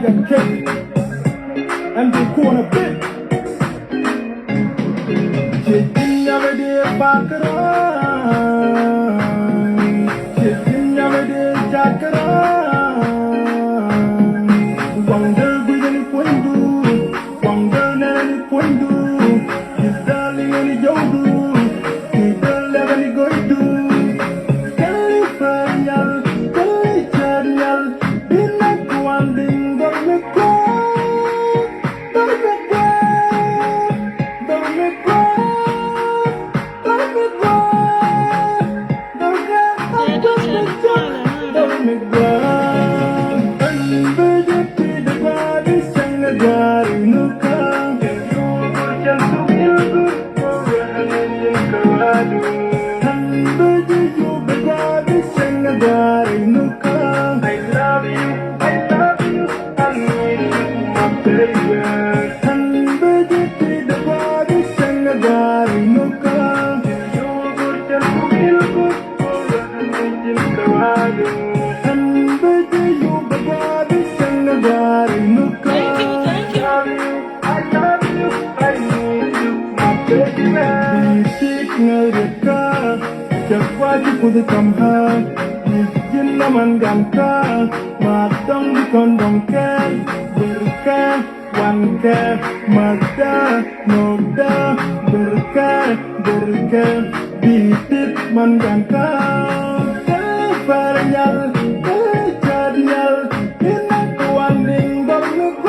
got cake and the corner bit. Chicken never did back it on. Chicken never did jack it on. Wonder with any point do. Wonder any point do. His darling any yodu. His darling any go do. Put come her, in the man ganka, madam the condom care, burka, one care, mada, no da, burka, beat it, man ganka, faranyal, chadial, in the one thing, don't look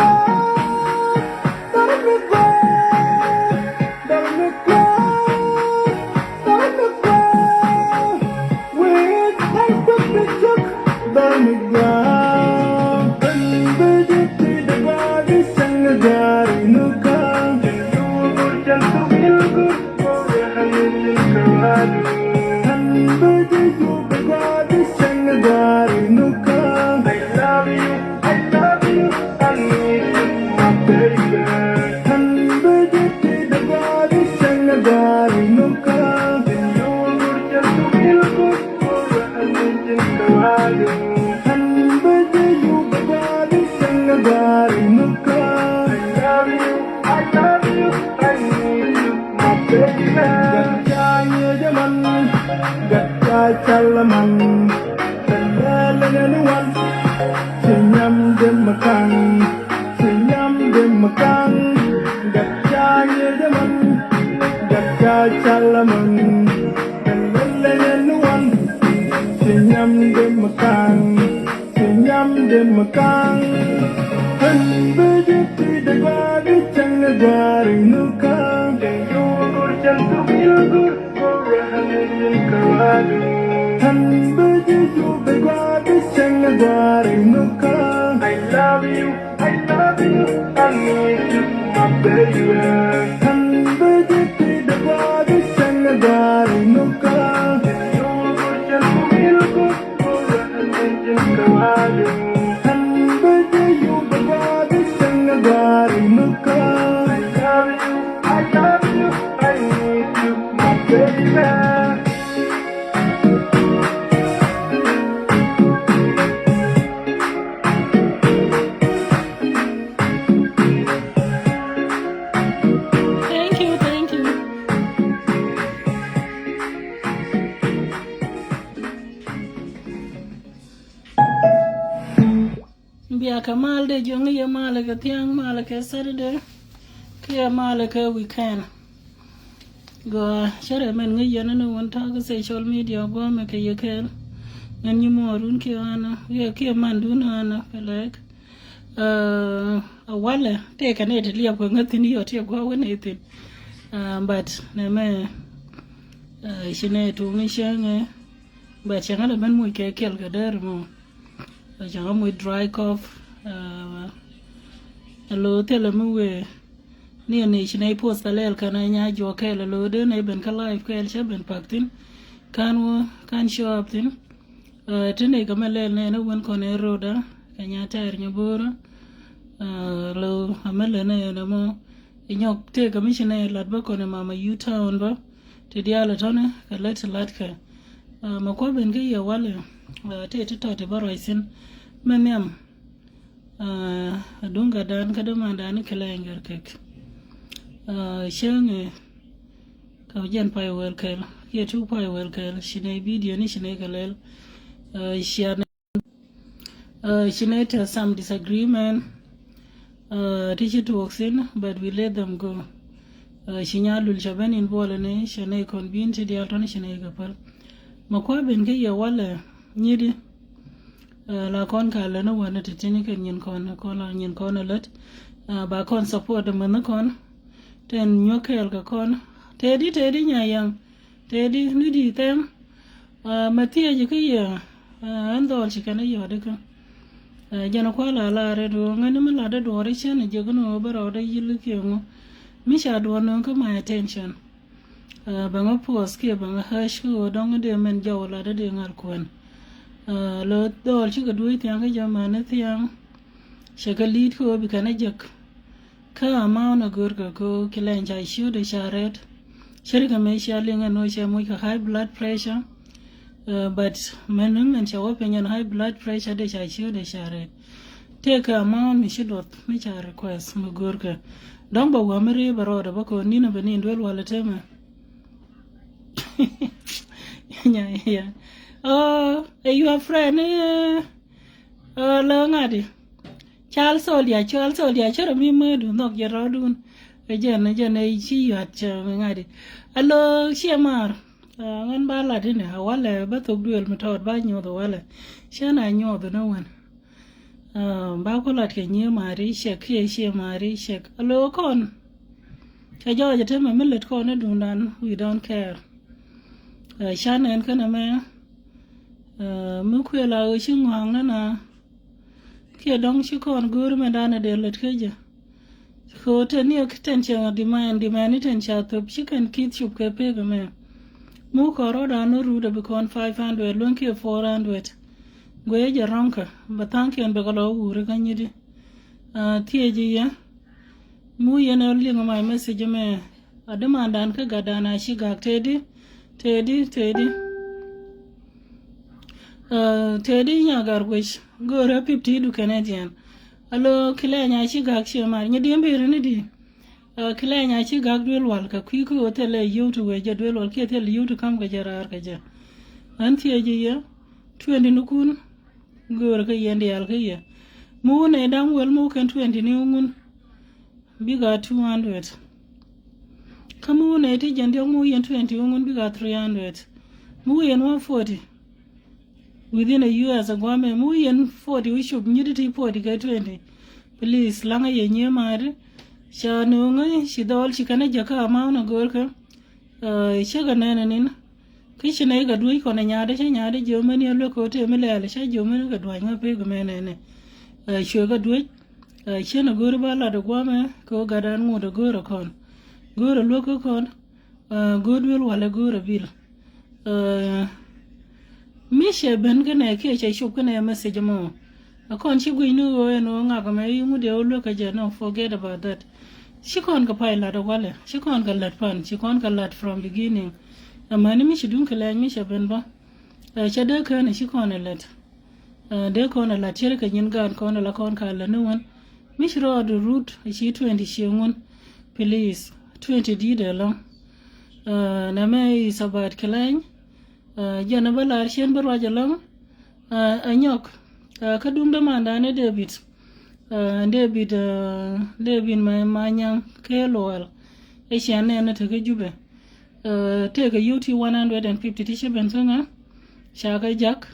Chalaman, Chalaman, Sinyam de Makang, Sinyam de Makang, Gacha Yedaman, Gacha Chalaman, Chalaman, Sinyam de Makang, Sinyam de Makang, and Bajati the Badi Chanagari Nuka, and you can feel good for a hundred Kawadu. I love you, I need you, my baby. Bia kamal de jongi ya malaka tiang malaka Saturday kia malaka weekend go shere men ngi yana no won ta social media go me ke yekel men ni morun ki ana ya ki man dun ana like a wala te kan et liya ko ngati ni yote go wona etin but na me shine to mi shanga but shanga ben mu ke kel ga der mo jang mo dry cough lo tele mu we ni shine post lel kana nya jo ke lo de ne ben ka live ke el ben paktin kan show up tin tene ga melel ne no won ko ne roda kanya tar nyoboro lo amele ne na mo inyok te ga mishine lat ba ko ne mama U-town ba te diala tone ka let ka ma ko ben ga ya wale te to te baro isin menyam dunga dan kada mandan kala ngar kek shenge ka jen pai wel kel ye tu pai wel kel shine video ni shine kalel share shine to some disagreement teach it works in but we let them go shinya lul shaban in bola ne shine convince dia ton shine gapal makwa ben ke ya wala nyidi la kon ka la no wana titini kan nyin kon ko la nyin kon let ba kon support man kon ten nyokel ka kon tedi nyayang tedi ni di tem matia je ke ya andol chikana yo de kan jana kwa la re do ngani ma la de do re chen je gono baro de yilu ke ngo mi sha do no ko my attention ba ngo post ke ba ngo hash ko dong de men jaw la de ngal kon lo dol chi ga duit yang ga jamana tiang shagalit ko bi kana jak ka ma na gur ga ko kilan ja shu de sharet shirka me sha linga no sha mu ka high blood pressure but menung and show opinion high blood pressure de sha shu de sharet take amount mi shidot mi cha request mu gur ga don ba wa mere baro da ba ko ni na bani ndwel wala tema yeah your friend lo ngadi chal soldia chara mi medu nok jarodun ejene chi yat ngadi allo chiamar ngan bala dine wala ba to duel metod ba nyodo wala shana nyodo no wan ba ko lat ke nyi mari shek ye mari shek allo kon cha jo jete me millet kon dundan we don't care shana en kana me mu kwela o chingwang na ke dong chi kon gur me dana de let keje ko tani ok tension demand ni tension to chicken kit chup ke pe me mu ko ro da no ru de kon 500 lon ke 400 goye je ronka batang ken be ko lo ure kanyidi tieji ya mu yena lingo my message me adama dan ka gadana shi ga tedi tedi nya garwish gora 50 du Canadian allo kila nya shi gak shi mar nya dembe ni di kila nya shi gak dwel wal ka ku ko tele youtube we je dwel wal ke tele youtube kam ga jarar ka ja anti ye ya 20 nukun gora ka yende yal ka ya mu ne dan wel mu kan 20 ni ngun biga 200 kamu ne ti jende mu yen 20 ngun biga 300 mu yen 140 within a year as a gwame mu yen 40 we should need to 40 ga 20 please langa ye nye mare sha no ngai shi dol shi kana jaka ma na gorka shaga nana nin kishi ne ga duai ko na nyaade sha nyaade jo mani lo ko te mele ala sha jo mani ga duai ma pe ga mene ne shi ga duai shi na gor ba la da gwame ko ga dan mu da gor kon gor lo ko kon goodwill wala gor bil mishe ben gane ke che shup gane message mo akon chi gui nu no nga ka me mu de lo ka je no forget about that she kon ka pai la da wala she kon ka lat pan she kon ka lat from beginning amani mi shi dun ka la mi she ben ba che de ka ne she kon lat de kon la chere ka nyin gan kon la kon ka la no wan mi shi ro the root she 20 she ngun please 20 di de lo na me sabat klan jana balar shen barwa jalam anyok kadum da manda ne David my manyang kelol e shen ne ta ga jube te ga UT 150 tishe bensanga shaka jak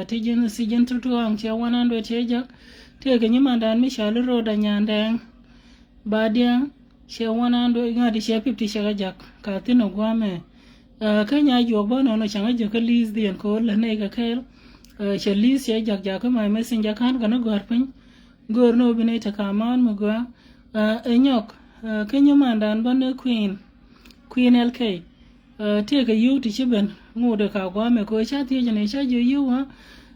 tijin sijin tutu ang che 100 che jak te ga nyimanda mi shal ro da nyandang badia she 100 ngadi she 50 she ga jak ka tino gwame kanya jobo no changa joka lis dien ko la ne ga kel che lis ye jak jak ma messenger kan kana gor pin gor no bine ta kaman mu gwa enyok kenya mandan ban queen lk te ga yuti chiben ngode ka gwa me ko cha ti jene cha ju yu ha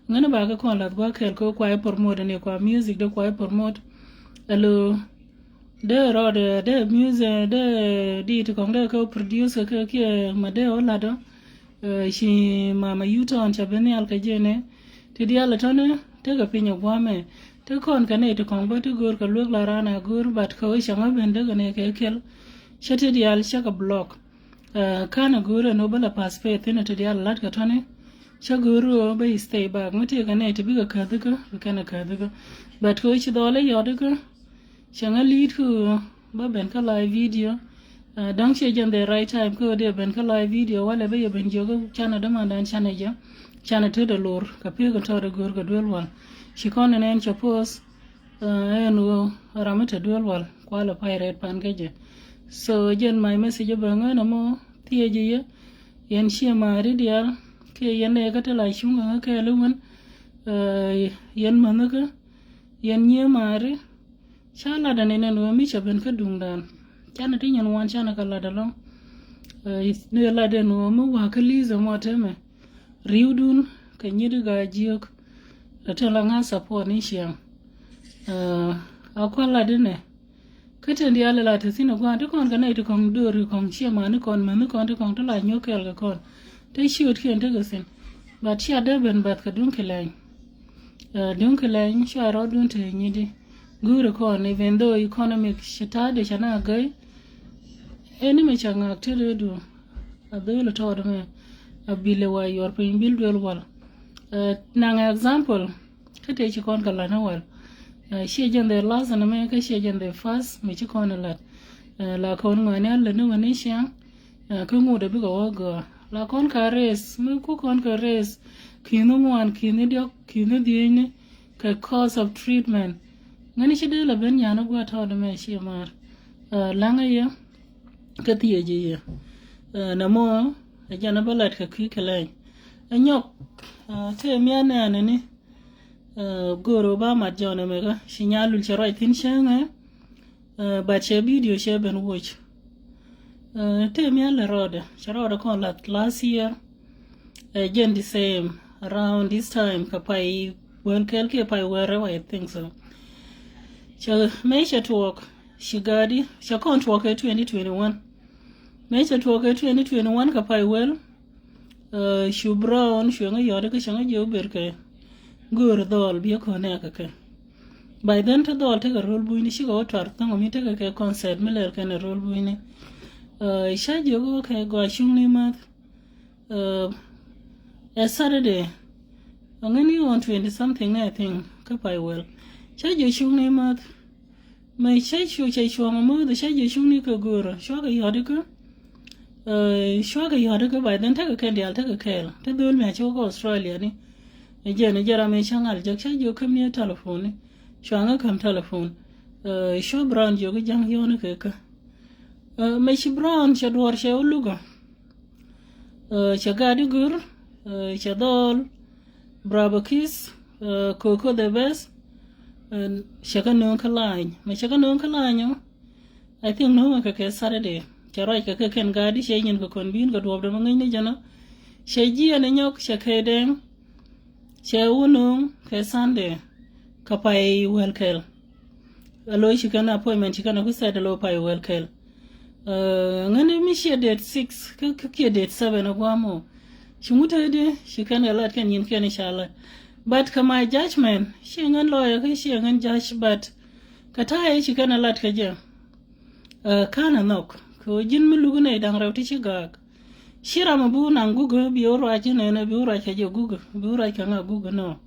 ngana ba ga kon la gwa kel ko kwa promote ne kwa music de kwa promote alo de rode de music de di to kong de ko producer ko ke made ola do shi mama yuto on chabene al ka jene ti di ala tone te ga pinyo gwame te kon ka ne to kon ba to gur ka luk la rana gur bat ka wi shanga bende ka ne ke kel shete dial shaka block kana guru no bala passport ina to dial lat ka tone shaguru ba stay back mute ka ne to biga ka duka kana ka duka but ko chi dole yoduka shanga lead ku ba ben ka live video don't she in the right time ko de ben ka live video wala ba ben jogo chana da mandan chana ja chana to the lor ka pe ko to gur ka dwel wal shi kon ne en chapos eno ramata dwel wal kwala pirate pan keje so jen my message ba ngana mo tieje ye yen shi ma ridial ke yen ne ka tala shunga ka luwan yen manaka yen nye mare chala da ne no mi chaben ka dungdan chana tinyan wan chana kala da long ne la de no mo wa ka liza mo teme riudun ka nyidi ga jiok tala nga support ni shiam akwala de ne kete ndi ala la tesino kwa to kon kana ito kon dori kon chiama ni kon manu kon to kon to la nyokel ga kon te shoot kien te gasen but chia de ben bat ka dunkelain sharo dun te nyidi guru kon even though economic shitade chana gai eni me changa tere do adolo to do me abile wa yor pin bil wel wal nang example kete chi kon kala na wal she jen the last na me ka she jen the first me chi kon la kon ngane alla no ne sha ka ngo de bi go la kon ka res me ku kon ka res kinu wan kinu dio kinu dine ka cause of treatment ngani shi de la ben yana gwa ta da me shi mar langa ya ka tiye je ya na mo jana balat ka ki kala anyok te mi ana ne goro ba ma jona mega shinyalul charai tin shanga ba che video she ben watch te mi ala roda charada kon last year again the same around this time ka pai when kelke pai wherever I think so measure to work shigadi shakon to work 2021 measure to work 2021 ka pai well shu brown shu nga yode ka shanga jo berke gur dol bi ko ne ka ke by then to dol te ka rol buini shi go tar tango mi te ka ke concert miler ka ne rol buini sha jo go ka go shungni mat a Saturday ngani on 20 something I think ka pai well sha jo shungni mat mai sha shu mo de sha jo shungni ka gur sho ga yode ka by then te ka ke dial te ka kel te dol me cho go Australia ni ejene jara me changal jak sha jo kam ne telephone shanga kam telephone sho brown jo ga jang yone ke ka me shi brown sha dor sha uluga sha gadi gur sha dol bravo kiss coco the best sha ka non kalain me sha ka non kalain I think no ka ke Saturday charai ka ke ken gadi sha yin ko kon bin ga dob da ngai ne jana sha ji ne nyok sha ke den che unung ke Sunday ka pai welkel alo shi kana appointment shi kana kusa da lo pai welkel ngani mi shi date 6 ka ke date 7 agwamo shi mutade shi kana lat kan yin kan inshallah but kama judgment shi ngan lawyer kai shi ngan judge but ka tayi shi kana lat ka je kana nok ko jin mi lugune dan rawti shi ga shira ma bu nan gugu bi oro aji ne na bi oro ka je gugu bi oro ka nga gugu no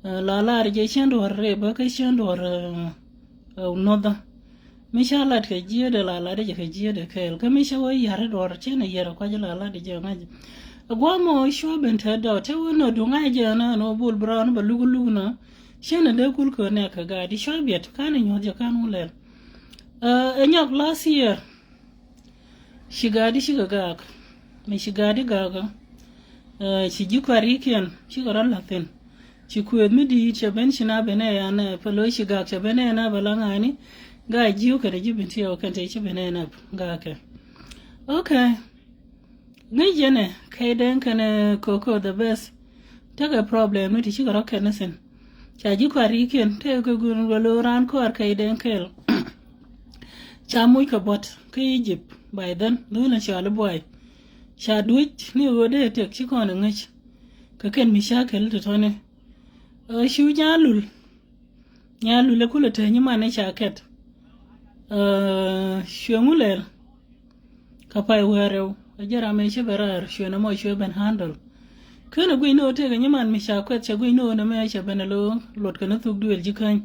la la je shendo re ba ka shendo no da mi sha la ka je de la de ka je de ka ka mi sha wai yare do ce ne yare kwa je la de je nga je gwa mo sho ben ta da ta wono do nga je na no bul brown ba lugu lugu na shena de kul ko ne ka ga di sho biet ka ne nyo je kan ule enyok last year shigadi shigaga me shigadi gaga shi jikwari ken shi garan latin shi kuet midi che ben shina bene ya na palo shiga che bene na balanga ni ga jiu ka da jibin tiyo kan te shi bene na ga ka okay ngai jene kai den kana coco the best taga problem ni shi garan kan sen cha jikwari ken te ko gun waloran ko ar kai den kel chamuy ka bot kai jip by then dole shi alboy sha duit ni wode tek shi kono ngach ka ken mi shakel to tone shu jalul nya lule kule te nyima ne chaket shwengulel kapai wereu ajara me cheberar shwena mo shweben handle kana gui no te ga nyiman mi shakwet che gui no na me che benelo lot kana thuk duel jikan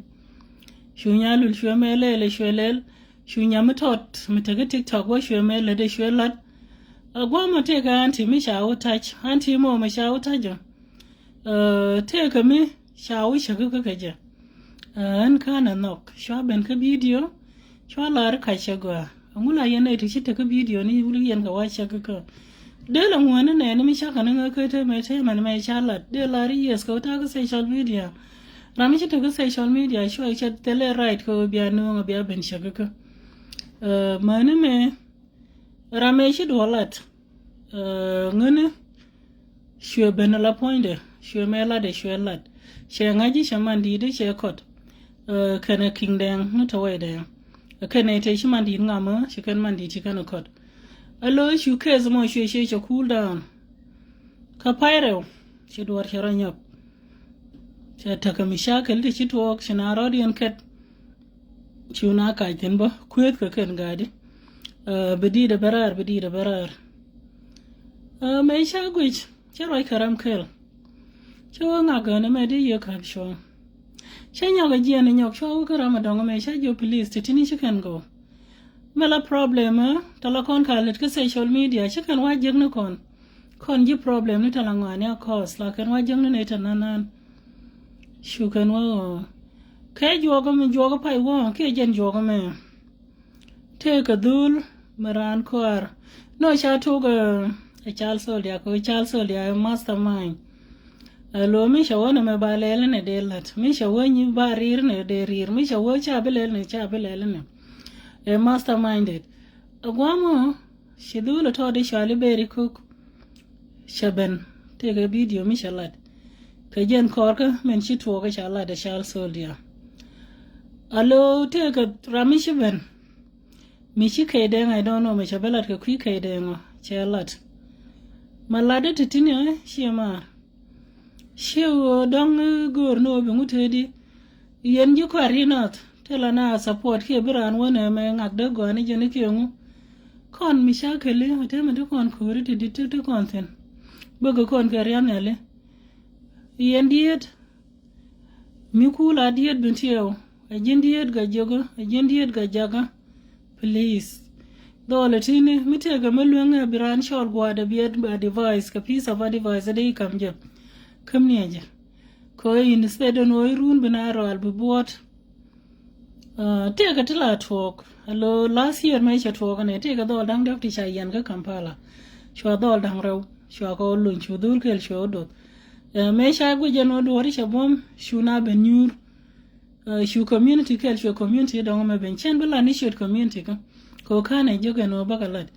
shunya lul shwemele shwelel shunya matot mitege tiktok wa shwemele de shwelat agwa mate ga anti mi shawo touch anti mo ma shawo tajo te ka mi shawo shaga ka kaje an kana nok shwaben ka video shwalar ka shagwa amula yana ita ta ka video ni wuli yan ga wa shaga ka dela ngwana ne ni mi shaka nan ka ta mai tai man mai shalat de lari yes ka ta ka social media rami ta ka social media shwa cha tele right ko biya no biya ben shaga ka mane me rame shi dolat ngene shwe ben la poinde shwe mela de shwe lat she ngaji shamandi de she kot kana kingdeng no to way de kana te shi mandi ngama shi kan mandi ti kana kot allo shu kez mo shwe she cool down ka pairo shi duwar sharanyop she ta ka mishakal de shi to shi na rodian kat shuna ka tin ba kwet ka kan gadi bidi da barar mai shagwich chiroi karam kel cho nga ga na me de ye ka sho shanya ga je ne nyok sho ka ram dong me sha jo police tini shi kan go mela problem tala kon ka let ka social media shi kan wa jeng na kon ji problem ni tala ngani cause la kan wa jeng ne tananan shu kan wa ke jo ga pai wo ke jen jo ga me te ka dul maran kwar no sha to ga Charles Soldia mastermind lo mi shawo na me balele ne delat mi shawo ni barir ne derir mi shawo chabelele ne masterminded agwamo shedula to de shali beri cook shaben te ga video mi shalat ka jen korka men shi to ga shala da Charles Soldia alo te ga ramishi ben mi shi kai den I don't know me shabelat ka kui kai den chalat malade titini shema shewo dong gor no be ngutedi yen ji kwarinat tela na support ke biran wona me ngak de go ni jeni kengu kon mi shakele ate me de kon kori ti te kon ten bogo kon ke rianele yen diet mi kula diet bintiyo ajin diet ga jogo ajin diet ga jaga please dole tini mitega melwenga biran shol gwada biet ba device ka piece of a device de kamje kamnieje ko instead no irun binaro albubot tega tila talk hello last year mai cha talk ne tega dol dang dak ti chayan ka Kampala shwa dol dang rew shwa ko lun chudul kel shodo me sha go jeno do ri shabom shuna benyur shu community kel shu community dong me ben chen bula ni shoot community ka ko kana joga no bakalat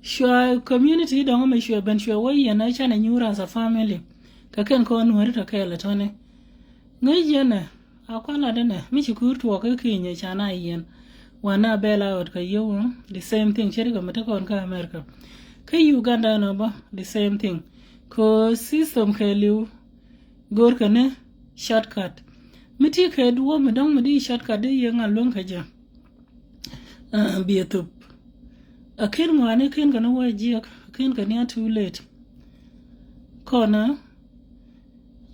shwa community dong me shwa ben shwa wai na chana nyura sa family ka ken ko nuori to kele tone ngejene akwala dene mi chikurtu ka kinye chana yen wana bela out ka yo the same thing cheri ko mata kon ka America ka Uganda no ba the same thing ko system ka liu gor ka ne shortcut miti ka duwo mi dong mi di shortcut de yenga lon ka ja bietup akin mwane kin kana wajiak kin kana too late kona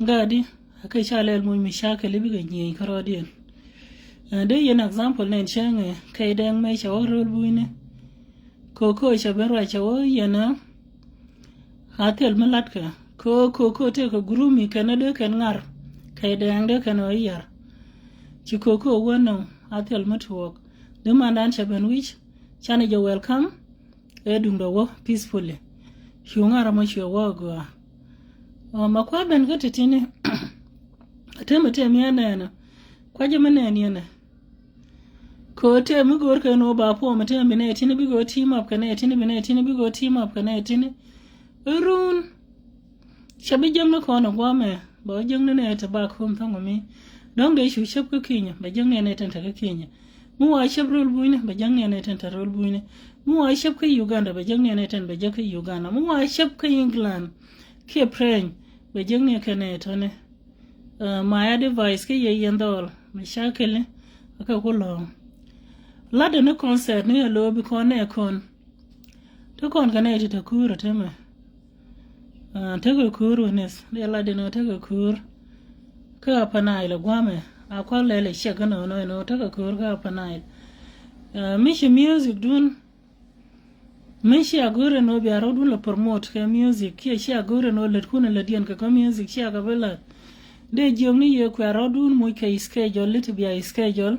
ngadi akai chalel mu mi shakale biga nyi karodien de yen example ne chenge kai deng mai chaworol buine ko chaberwa chawo yana hatel malatka ko te ko grumi kana de kan ngar kai deng de kana yar ci ko wono hatel matwok de mandan chaben wich chana jo welcome edum do peacefully shungara mo shwo go makwa ben ga titini temete miana kwaje manene ne ko te mu gor ka no ba po mate mine tini bigo team up kana tini mine tini bigo team up kana tini run shabi jamna ko no gwame ba jang ne ta ba ko mtango mi don da shu shab ko kinya ba jang ne tan ta kinya mu wa shab rol buine ba jang ne tan ta rol buine mu wa shab ka Uganda ba jang ne tan ba jaka Uganda mu wa shab ka England ke praying ba jang ne kana tone my advice ke yen dol mashakil aka kulo lada na concert ne lo bi kon ne kon to kon kana ita kura tema ta ga kuru ne da lada no ta ga kur ka panai la gwame akwa lele shega no ta ga kur ka panai mishi music dun mishi agure no bi arodun la promote ka music ki shi agure no let kuna la dian ka music shi aga bela de jomni ye kwa arodun mo ka schedule lit bi a schedule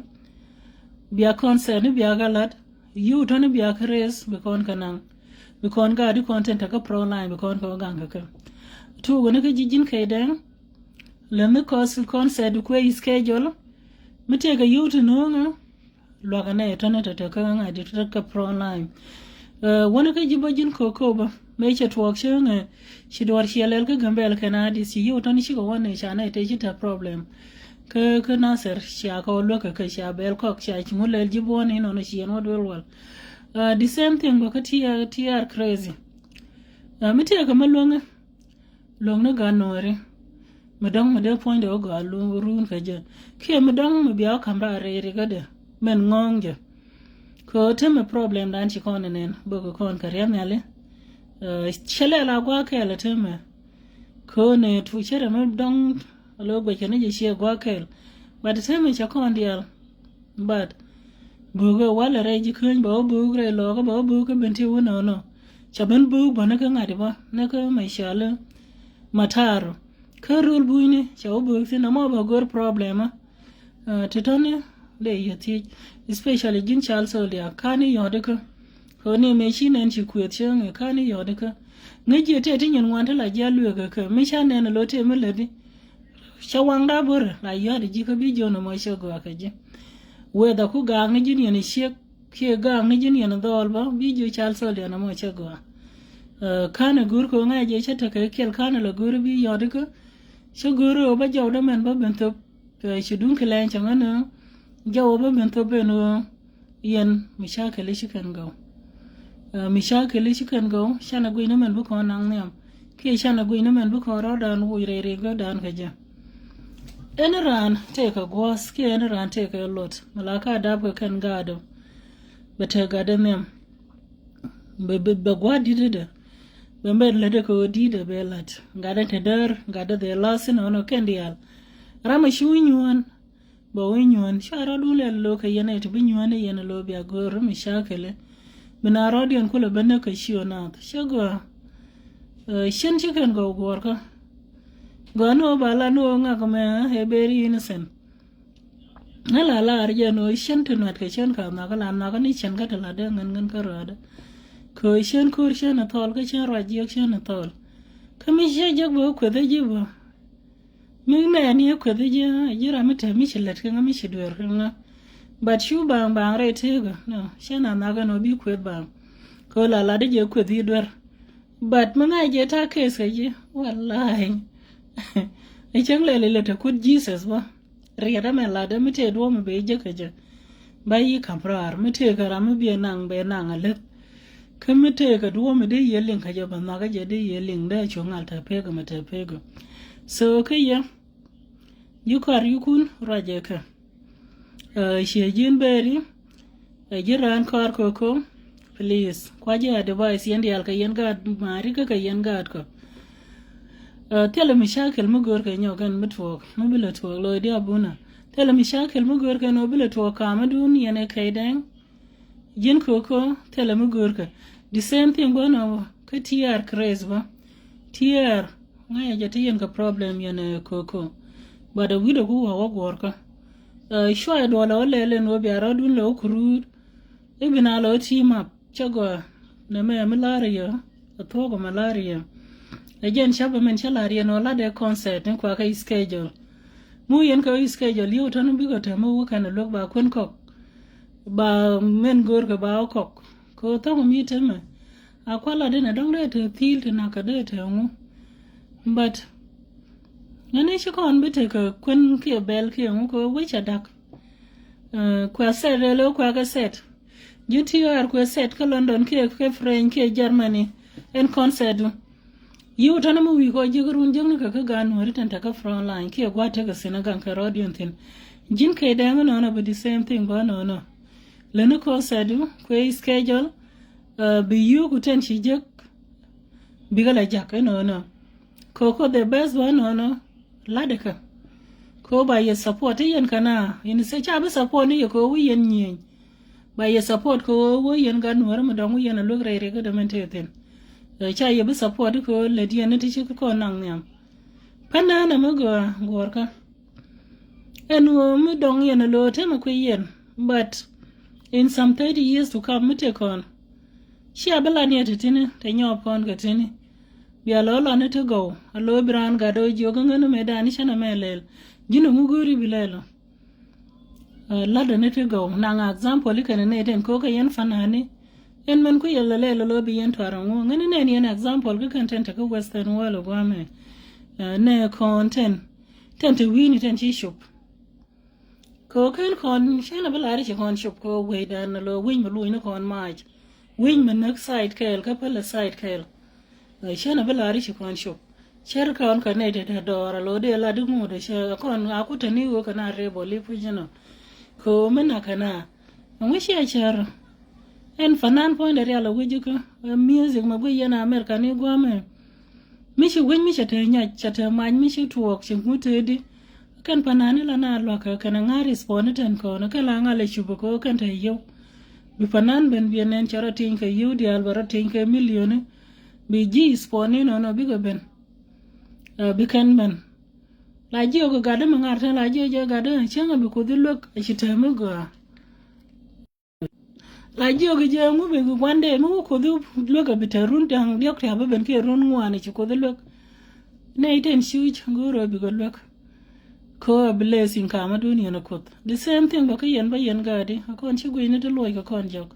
bi a concert bi a galat you ton bi a kres bi kon kanang bi kon ga di content ka pro line bi kon ko ganga ka tu wona ka jijin kai dan le me ko concert ko schedule mite ga you to no nga lo ga ne ton ta ka nga di ka pro line wani ka ji bajin koko ba mai ce tuwak shi ne shi da warshi ya lalka gambe alkana di si yau tani shiga wannan sha na ita shi ta problem ka nasir shi aka wallo ka shi a bayar kok shi a kin wula aljibo wani ino na shi yana wadwal the same thing ba ka tiyar crazy miti ya kamar long na ga nore madang mu da point da ga run ka je ke madang mu biya kamra re riga da men ngonge ko teme problem dan ci kon nen bogo kon kariam yale chele la gwa kel teme ko ne tu chere me dong lo gwe kene je she gwa kel but teme cha kon dial but bogo wala re ji kun bo bugre lo ko bo bu ko benti wono no cha ben bu bana ka ngadi ba na ko mai shale mataro ko rul buine cha bu na mo ba gor problema titone le yati especially jin chal so le kani yodeka ko ne me shi nan ci kuet chen kani yodeka ngeje te tin yan wanta la jalu ga ka me sha ne lo te me ledi shawang da bur la yodi ji ka bi jono mo shogo ka je we da ku ga ngi jin yan she ke ga ngi jin yan dol ba bi jo chal so le na mo shogo kana gur ko ngaje che ta ka kel kana la gur bi yodeka shogoro ba jaw da men ba ben to shi dun kelen changana jawaban min to beno yen mishakali shikan go mishakali shikan go shana guina men bu ko nang nem ke shana guina men bu ko rodan wuire go dan ka ja enran take a gwas ke enran take a lot malaka dab ka kan gado bata gada nem be gwadi de be mbed le de ko di de belat gada te der gada de lasin ono kendial rama shunyuan ba winyon shara dole lo ka yana to binyon yana lo biya goro mi shakale bina rodion kula banne ka shiyo na shago shin chicken go gorka gano bala no nga ka me he very innocent nala la arje no shin tunat ka shin ka na ka ni shin ka tala da ngan ka rada ko shin kur shin na tol ka shin raji shin na tol kami shi jag bo ko da jibo mi me ni ko de jira mi te mi chilet ka mi chidwer ka but shu bang re te ga no shena na ga no bi ko bang ko la de je ko di dwer but ma nga je ta kes ka je wallahi e chang le ta ku jesus ba riya me la de mi te do mi be je ka je ba yi kamprar mi te ga ra mi be nang ale ka mi te ga do mi de yelin ka je ba na ga je de yelin da chongal ta pe ga mi te pe ga so kaya yukun rajeka shejin beri jiran kar koko please kwaje advice yendi alka yenga mari ka yenga ko tele mishakil mugor ka nyogan mitwok mobile to lo dia buna tele mishakil mugor ka no bile to ka madun yene kaiden jin koko tele mugor ka the same thing gono ka tiar craze ba tiar ngaya jati yen ka problem yene koko bada wido ku wa gorka shwa do la lele no bi aradun lo kuru ibina lo tima chago na me malaria atogo malaria again shaba men chalaria no la de concert en kwa ka schedule mu yen ka schedule yo tan bi ko ta mu kana lok ba kon kok ba men gorka ba kok ko to mi tema akwala de na dong de te til te na ka de te mu but nane shi kon bite ka kun ke bel ke ko wicha dak kwa set lo kwa ka set UTR kwa set ka London ke French ke Germany en concert yu tana mu wi ko jigurun jeng ka gan wari tan ta ka front line ke gwata ka sinagan ka rodion tin jin ke dang no but the same thing ba no le no ko sadu ko schedule bi you ku ten shi jek bi gala jak no ko the best one no ladeka ko ba ye support yen kana yin se cha ba support ni ko wi yen nyen ba ye support ko wo yen gan war ma dong yen lo re re ga de men te ten cha ye ba support ko le di ne ti ko nang nyam pana na mo go gor ka en wo mi dong yen lo te ma ko yen but in some 30 years to come mute kon shi abala ne te tin te nyo pon ga tin bia lo ne to go alo bran ga do jo ga ngano me dani shana melel jino muguri bilelo lada ne to go na nga example kan ne den ko ga yen fanani en man ku yalla le lo bi yen twarango ngani ne yen example ga kan tenta ko western wall go me ne content tenta wini ten chi shop ko kan kon shana bala ri kon shop ko we dan lo win mu lu ne kon maj win man nak side kel ka pala side kel shana bala ri kon shop cher kon ka ne de dora lo de la du mu de she kon akuta ni wo kana rebo li pujino ko mena kana ngi shi cher en fanan point de ala wujuka music ma bu yana america ni gwame mi shi win mi chate nya chate man mi shi tuok shi mutedi kan panani la na lo ka kana ngari respondent ko na kala ngale shubu ko kan ta yo bi fanan ben bi nen charity ka yu di albaratin ka million bi ji sponi no bi go ben bi kan men la ji ko gada mangar ta la ji gada chenga bi ko dilok shi ta mu go la ji ko je mu be gwande mu ko du loka bitarun dang diok ta ba ben ke run ngwane ci ko dilok ne iten shu ngoro bi go lok ko blessing ka ma duniya na kot the same thing ba ka yen ba yen gadi akon ci guine de loy ka kon jok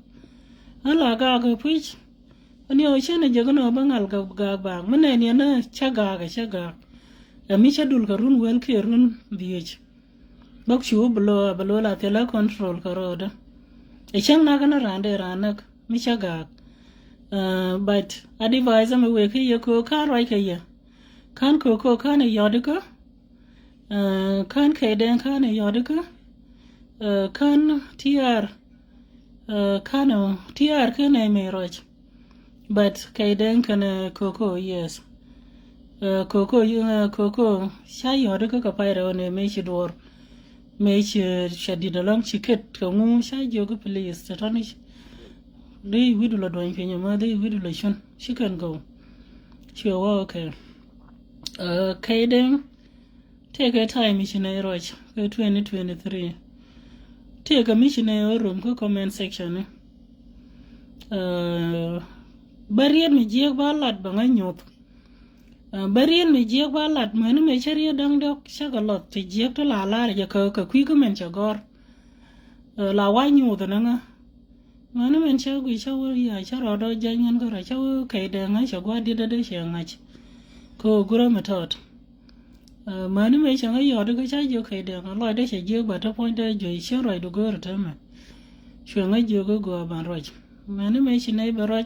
ala ga ga puch ani o chene je no ba ngal ga ba mene ne na chaga mi chadul ka run wel ke run biech bak chu blo la tela control ka roda e chang na kana rande ranak mi chaga but advise me we ke ko ka roi ke ya kan ko kan yodika kan kaiden kan yodika kan tr kan me roj but kaiden kan koko yes koko sha yodika ka paira one me shi dor me shi shadida long chiket ka ngu sha jogo please tatanish dai widula don fenya ma dai widula shon she can go she okay kaiden take a time missionary roch 2023 take a missionary room ko comment section barien mi je ba lat ba nganyot barien mi je ba lat man me chari dang dok shagalot ti je to la ya ko kwi ko men chagor la wa nyu to nga man men chagu chawo ya charo do jangan ko ra chawo kai da nga chagwa di da de shangach ko gura matot mani me changa yodo ko cha jo kai de lo de che jo ba to point de jo che roi do gor ta ma changa jo go ban roj mani me chinai baroj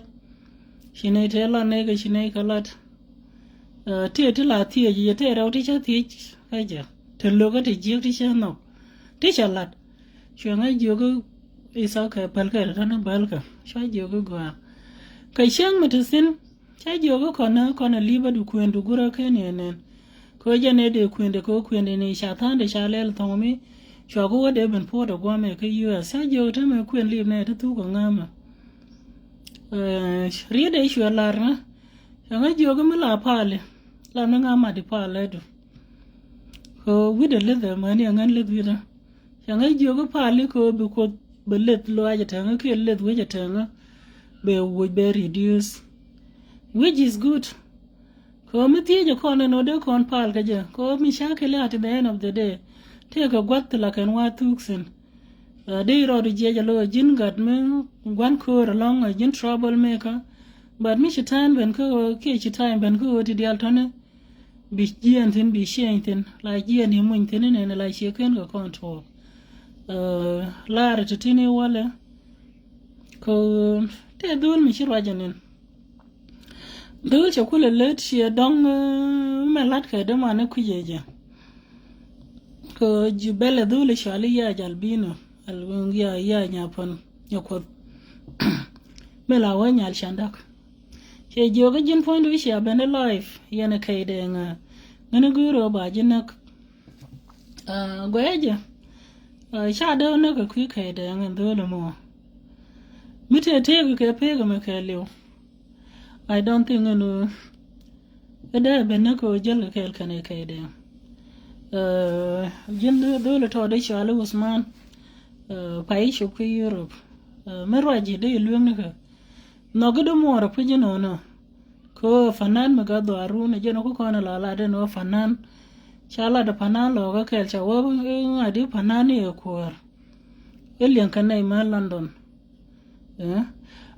chinai te la ne ga chinai kalat te la tie ye te ra ti cha ti ka ja te lo ga te ji ti cha no ti cha lat changa jo go isa ka pal ka ta na bal ka cha jo go kai chang ma te sin cha jo go kona liba du kuen du gura ka ne ko jane de kwende ni shatan de shalel thomi shogo wode ben podo gwame ke US sa jo ta me kwen lib ne ta tu ko ngama riede shwa larna nga jo go mala pale la na ngama di pale do ko wide le de mani ngan le wida nga jo go pale ko bi ko belet lo aja ta nga ke le weja ta nga be would be reduce which is good ko mi tiye ko no de kon pal ka je ko mi shakele at the end of the day te ko gwat la kan wa tuksen de ro de je lo jin gad me gwan ko long a jin trouble maker but mi shitan ben ko ke shitan ben ko ti dial tone bi jien tin bi shen tin la jien ni mun tin ne la she ken ko control la re tini wala ko te dul mi shirwa janin dul che kula let shi dong me lat ka de mane ku jeje ko jubele dole shali ya jalbino algungia ya nyapon nyakot mela wanya al shandak che joga jin point wi sha bene life yana kaide nga ngana guro ba jinak gweje sha da na ka kwi kaide nga dole mo mite te ke pega me kelio I don't think no ada bene ko jel kel kane kaide jin dole to da shali Usman pai shu ku Europe merwaji de lueng ka no gudu mora puje no ko fanan maga do aruna jeno ko kono la de no fanan chala da fanan lo ga kel cha wo ngadi fanan e ko elian kanai ma London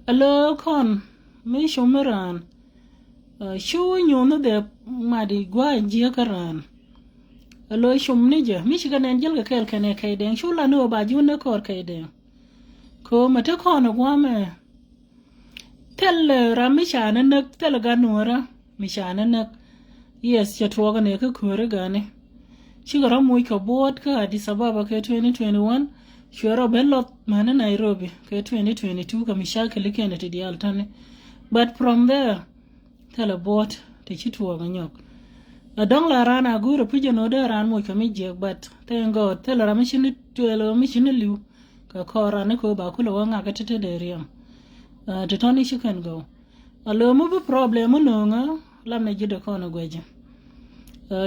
alo kon me shumaran shu nyono de madi gwa je karan alo shumni je mi shiga nan jel ga kel kane kai den shu la no ba juna kor kai den ko mata kono gwa me tel ramishana nak tel ganora mishana nak yes ya tuwaga ne ka kore gane shigara mu ka board ka Addis Ababa ka 2021 shwara bello mana Nairobi ka 2022 ka mishaka like ne ti altane but from there tel board te chi tuwaga nyok adong la rana guru pije no de ran mu ka mi je but thank God tel ramishini tuelo mishini liu ka kora ne ko ba kula wanga ka tete de riam to Tony she can go. Alo mo be problem no nga la me jide kono gweje.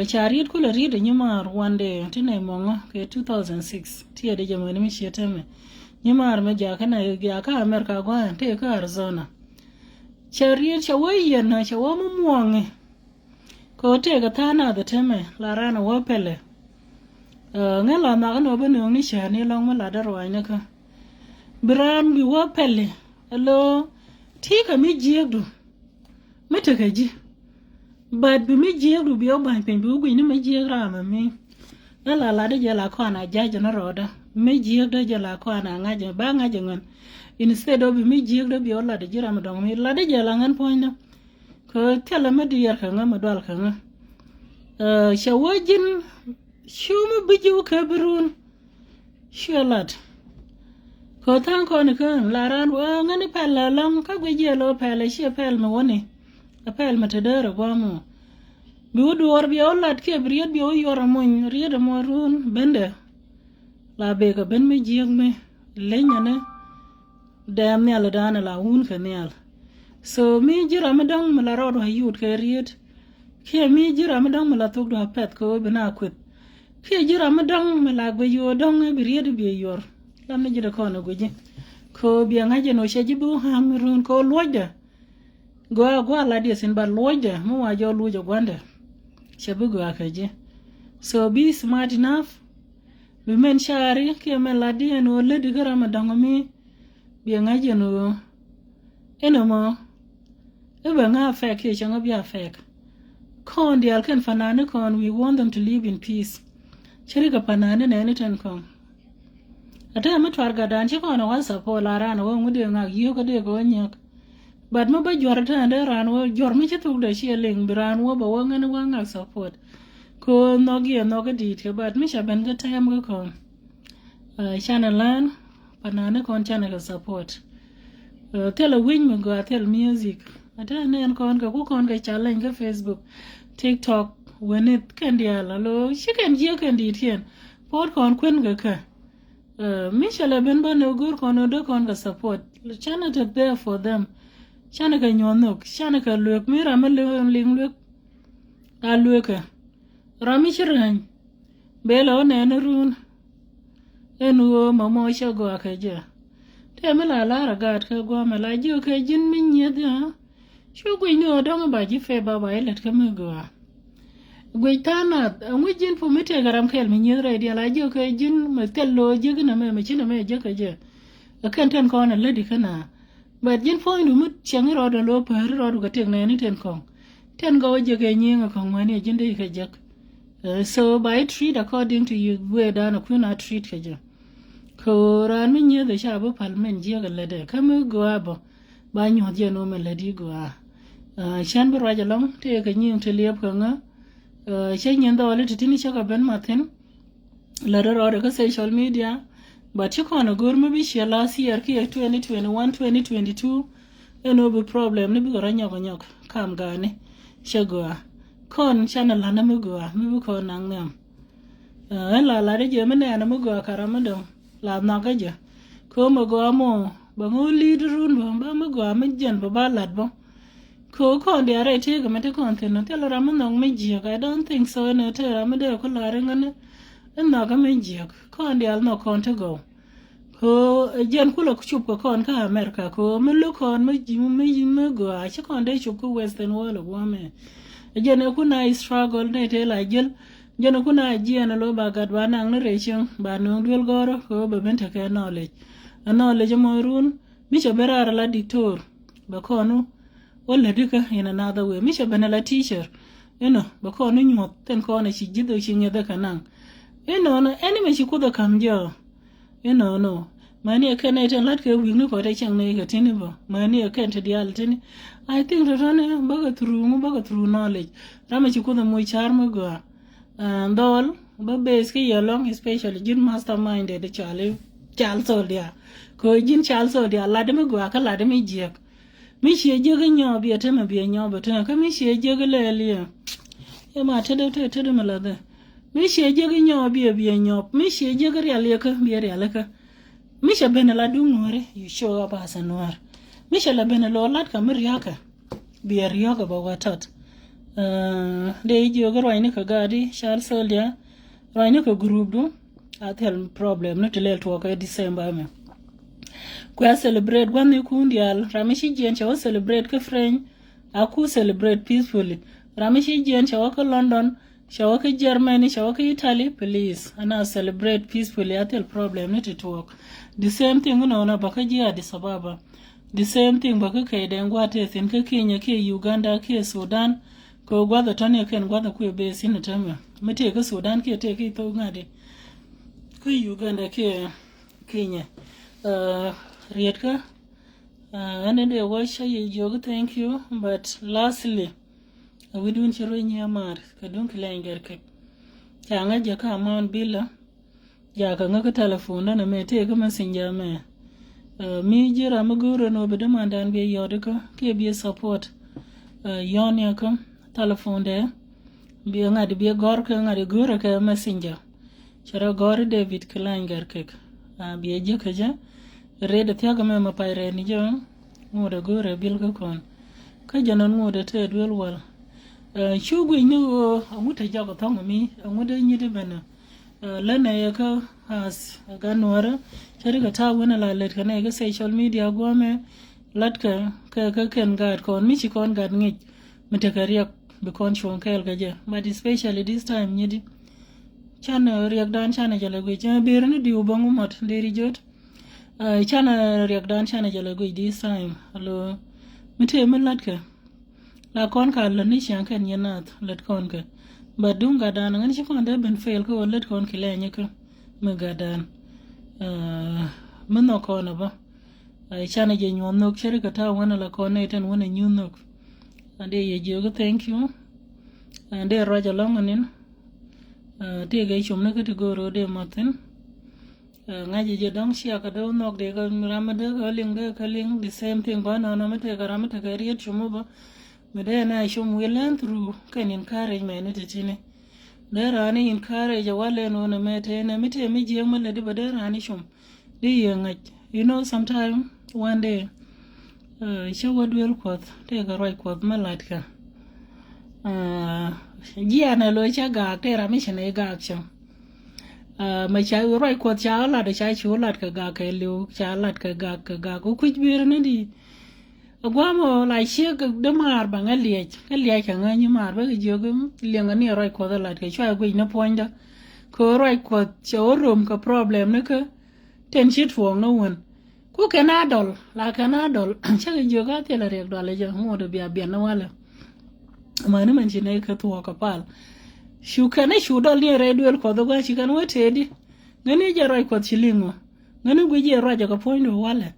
Chariot kula ride nyuma one day tine monga ke 2006 tie de jamani mi sheteme. Nyuma me ja kana ya ka America gwa te ka Arizona. Chariot chawaye na chawamu muange. Ko te ga tana de teme la rana wapele. Ngela na no be no ni shani long ma la darwa ne ka. Bran bi wapele. Hello, tika mi jiegdu. Mete kaji. But bi mi jiegdu bi oba pen bi ugwi ni mi jiegra ma mi. La de jela ko na jaje na roda. Mi jiegda jela ko na ngaje ba ngaje ngan. Instead of mi jiegda bi ola de jira ma dong mi la de jela ngan poina. Ko tela ma di yar ka ngam dol ka nga. Shawajin shuma biju kabrun. Shalat. Ko tan ko ni kan laran wa ngani pala long ka gwe lo pala shi pel ma woni a pel ma te dere gwa mo bi wudu wor bi olat ke briet bi o yora mo riede mo run bende la be ka ben mi jieg me lenya ne dam ne ala dana la un ka ne so mi jira ma dang ma la ro do yut ke riet ke mi jira ma dang ma la tok do pet ko be na kwet ke jira ma dang ma la gwe yo dong bi riede bi yor lam na jida kono guje ko biya ngaje no sheji bu hamrun ko loja go la dia sin ba loja mo wa jo loja gwanda shebu go akaje so be smart enough we men shari ke men la dia no le di garama dangomi biya ngaje no enoma e ba nga fa ke changa biya fa kon dial kan fanane kon we want them to live in peace chiri ka panane ne ni tan kon ata ma twar ga dan chi kono wan sapo la ran wo ngude nga yo ko de ko nyak bad ma ba jor ta de ran wo jor mi chi tuk de chi ling bran wo ba wo ngan wa nga support ko no gi no ga di te bad mi sha ben ga tam ga kon channel lan panane kon channel ga support tell a win me go tell music ata ne an kon ga ku kon ga challenge ga Facebook TikTok when it can dia la lo shi kan ji kan di tien pot kon kwen ga ka Mishala ben ba no gur kono do kon ga support chana to there for them chana ka nyonok chana ka luk mi ra me ling luk a luk rami chiran belo ne na run enu mo mo sha go ka je te me la ra ga ka go me la ju ka jin min ye da shu go ni o do ba ji fe ba ba ile ka me go gwe tana ngwe jin fu mete garam kel mi nyira dia la jo ke jin me tello je na me china me je ka je kan ten ko na ledi kana but jin fo ndu mut chang ro do lo par ro do ka tek na ni ten ko ten go je ke nyinga ko ngani jin de ka je so by treat according to you we da na kuna treat ka je ko ran mi nyira sha bo palmen je ga lede kam go abo ba nyo je no me ledi go chan bo ra ja long te ka nyim te liep ka nga che nyen do le tini cha ka ben mathen la ro ka social media but you can't go maybe share last year ki 2021 2022 no be problem ni bi go nyok kam gane shagwa kon channel na mi go mi ko nang nem la de je mene na mi go karama do la na ga je ko mo go mo ba ngo lead run ba mi go mi jen ba lad bo ko de are te ga mete kon te no te la ram no mi je I don't think so no te ram de ko la re ngane na ga mi je kon de al no kon to go ko jen kula chup ko kon ka America ko mi lu kon mi go a che kon de chup ko western world wa me jen ku na struggle ne te la jen ku na jen lo ba gad ba nang ne recheng ba no dwel goro ko be bente ke knowledge mo run mi che berara la dictor ba konu wala dika in another way mi che benela teacher ba konu nyot ten kona chi jido chi ngeda kanang no any me chi kudo kam jo no mani akane ten lat ke wi no ko te chang ne ga tini bo mani akan te dial tini I think that rane baga through knowledge rama chi kudo mo char mo go ndol ba base ke yelong especially jin mastermind de chal soldia ko jin chal soldia la de mo go ka la de mi jek mi she je ga nyo bi ta ma bi nyo ba ta ka mi she je ga le le e ma te de ma la de mi she je ga nyo bi nyo mi she je ga ya ka bi ya ka mi she ben la du ngore you show up as anwar mi she la ben lo lat ka mi ya ka bi ya ka ba watat de je ga roi ni ka gadi shal soldia roi ni ka group do atel problem no tele to ka December me kwa celebrate when you kundial ramishi jen chawa celebrate ka friend aku celebrate peacefully ramishi jen chawa ka London chawa ka Germany chawa ka Italy please ana celebrate peacefully atel problem not to talk the same thing na baka ji Addis Ababa the same thing baka kai da ngwate sin ka Kenya ke Uganda ke Sudan ko gwada tane kan gwada ku be sin tama mate ka Sudan ke te ke to ngade ko Uganda ke Kenya Riedka, and then they watch a joke, thank you. But lastly, we don't show any amar, Kadunk Langer. Tanga Jaka Amount Billa, Jaka Naka telephone, and I may take a messenger. Me, Jiramaguru, no bedemand and be Yodika, KB support. Yonyaka, telephone there. Being at be a gorka and a guraka messenger. Shara Gori David Kalanger cake. Be a jakaja. Red tiaga me ma paire ni jo ngode gore bil ko kon ka janon ngode te dwel wal chugu ni amuta jago tongo mi ngode ni de bana lana ya ka has ganwara shari ka ta wona la let kana ga social media gome latka ka ken gad kon mi chi kon gad ngi mitakariya be kon chon kel ga je but especially this time ni di chana riak dan chana jala go je birni di ubangu mat deri jot chana riak dan chana jala go this time hello mite men latka la kon ka la ni shan kan yanat let kon ka badung ga dan ngani kon da ben fail ko let kon ki le nyaka me ga dan men no kon ba chana je nyon nok shari ka ta wana la kon ne tan wana nyon nok ande ye jogo thank you ande raja longanin te ga chum na ka to go ro de matin ngaji je dong sia ka do nok de ka ramade ka ling de ka ling the same thing ba na mate ka ramate ka riet chumo ba me de na shum we learn through kan encouragement ne tine de rani encourage wale no na mete na mite mi je mo le de ba de rani shum de ngaj you know sometime one day show dwel kwat te ga roi kwat malat ka gia na lo cha ga te ra mi shene ga chang mà cháu rồi quạt cháu là để cháu chú lạt cả gà cái liu cháu lạt cả gà có quýt bia nữa đi qua mà lại xia cái đâm hạt bằng cái liệt chẳng ngay như mà với cái dưa cái liền cái này rồi quạt lạt cái cháu quýt nó point đó có rồi quạt cháu rùm cái problem nữa cơ ten shit fuang nó quên có cái na đol là cái na đol chắc cái dưa cái thì là riêng đol là giờ không được bia biển nó wala mà nó mình chỉ này cái thua cái pal shukane shudol ni redwel ko doga chikan wetedi ngani jaroi ko chilingo ngani gweje raja ka poindo wala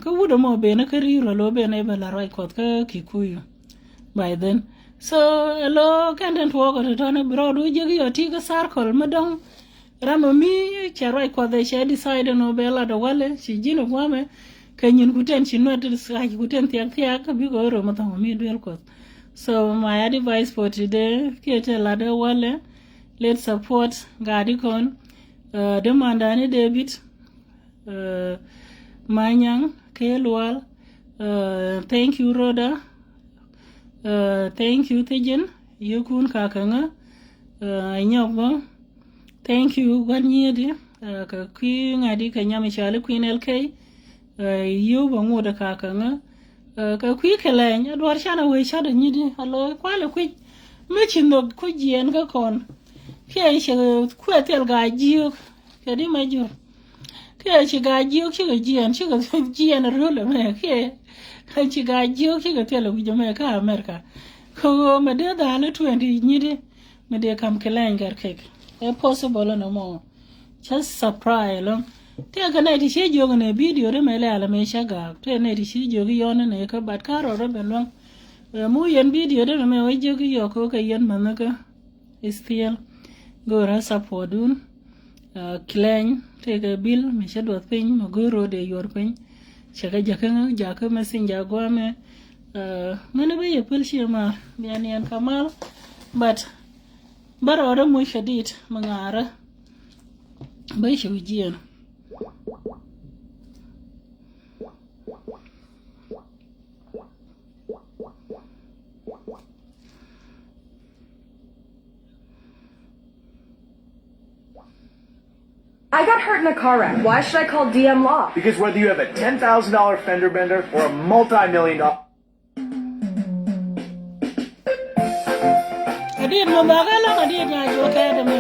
ka wudo mo be na kariro lo be na bela roi ko ka Kikuyu by then so lo kenden to ko to ne bro du je yo ti ga circle madong rama mi charai ko de she decide no bela do wale shi jino kwame kanyin kuten shi no to sa kuten tiak ka bi go ro mata mi duel ko so my advice for today kete la de wale let's support gadikon demanda ni David manyang kelwal thank you Rhoda thank you Tijen yukun kakanga nyokbo thank you gwanyedi ka kwi ngadi ka nyami shale queen LK yu bangu da kakanga ka kwi keleng adwar shana we shada nyidi alo kwale kwi michindo kujien ka kon ke she kwetel ga jiu kedi majur ke she ga jiu she ga jien rule me ke ci ga jiu she ga tele wi me ka America ko me de da le 20 nyidi me de kam keleng gar kek possible no more just surprise lo te ga na di she jogo ne video re mele ala me shaga te ne di she jogo yon ne ka bat ka ro ben lo mu yen video de me we jogo yo ko ka yen man ka still go ra support dun klein te ga bil me shado pin mo go ro de yor pin shaga jaka messenger go me mene be ye pul shi ma yani an kamal but barora mu shadid mangara bai shi wijiyan I got hurt in a car wreck. Why should I call DM Law? Because whether you have a $10,000 fender bender or a multi-million-dollar... Adit mo bagala adit nya jo kaya de me.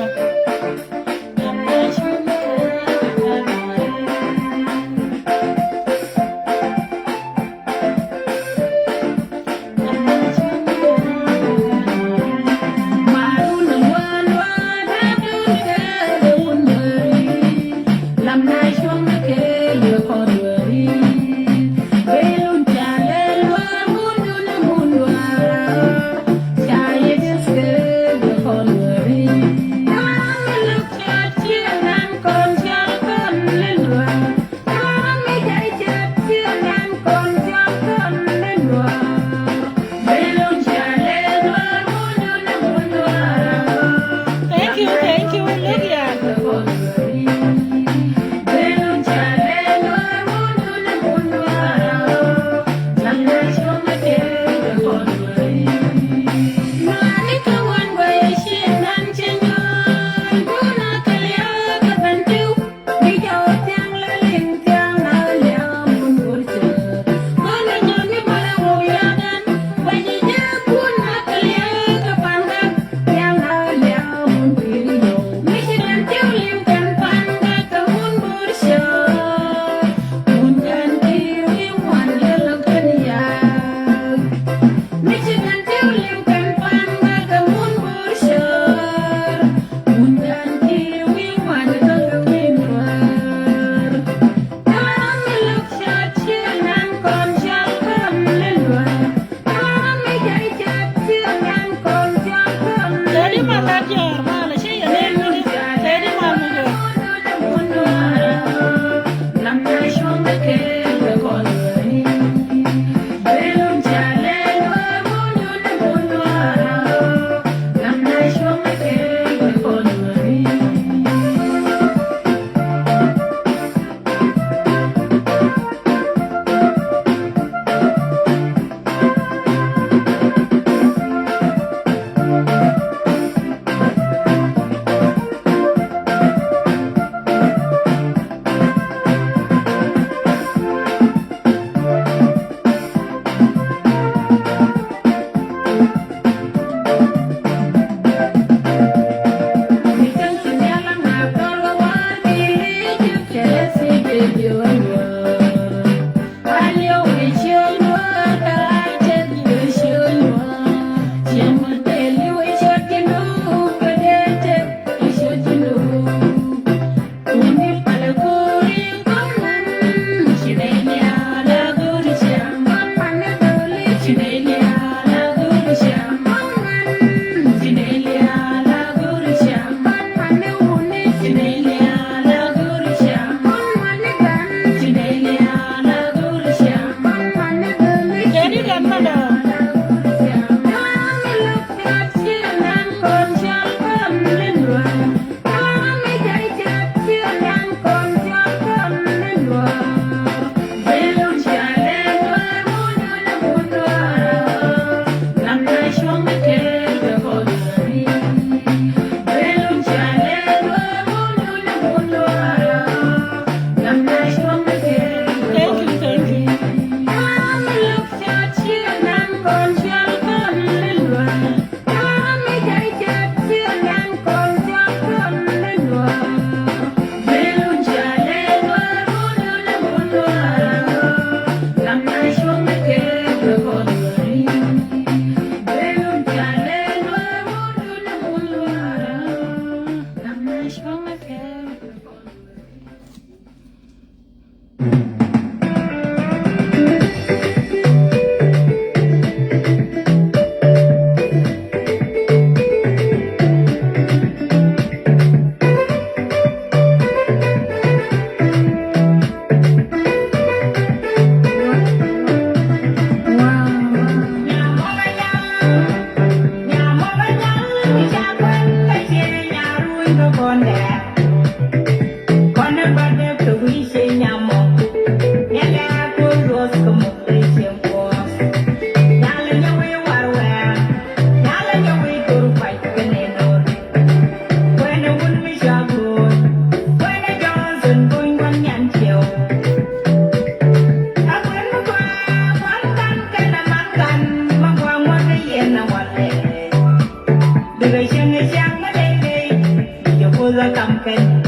the campaign.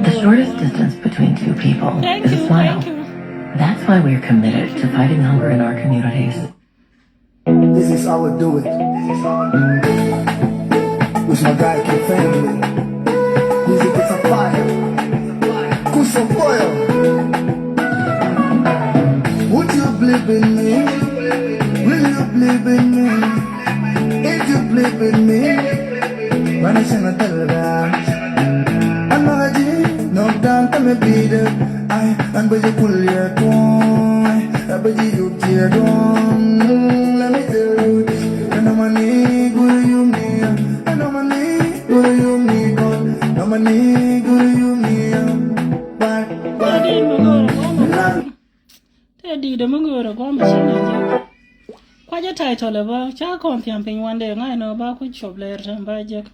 The shortest distance between two people Thank is you, a smile. thank you. That's why we're committed to fighting hunger in our communities. This is how we do it. With my guy King family. Music is a fire. Kush on fire. Would you believe in me? Will you believe in me? If you believe in me, when I sing a tell that I'm not a G, no down to me beat it. And but you pull your tongue, but you tear down. Let me tell you this, and I'm a nigga, you me, and I'm a nigga, you me, God, I'm a nigga, you me, bye, Teddy the Mungura Guam Quite title about Chacon camping one day, I know about which shop later and by Jack.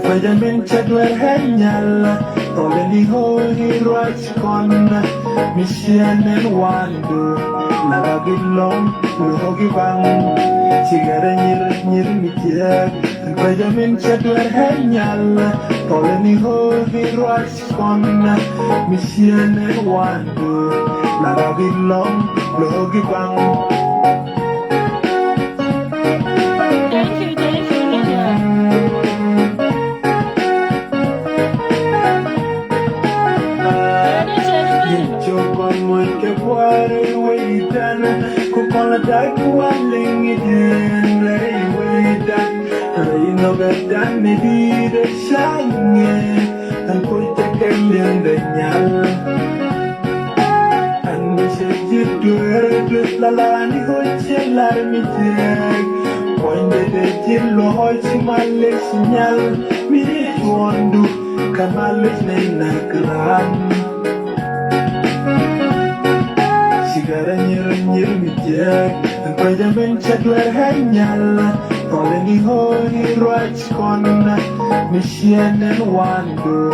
Benjamin Chadwell Hanyala, Toleni Holy Rights Con, Mission and Wando, Lagabillon, Luhogi Bang, Sigara Nir Mityak, Benjamin Chadwell Hanyala, Toleni Holy Rights Con, Mission and Wando, Lagabillon, Luhogi Bang. Sigara nyir mityak, Benjamin Chadwell Hanyala, Toleni Holy Rights Con, Mission and Wando,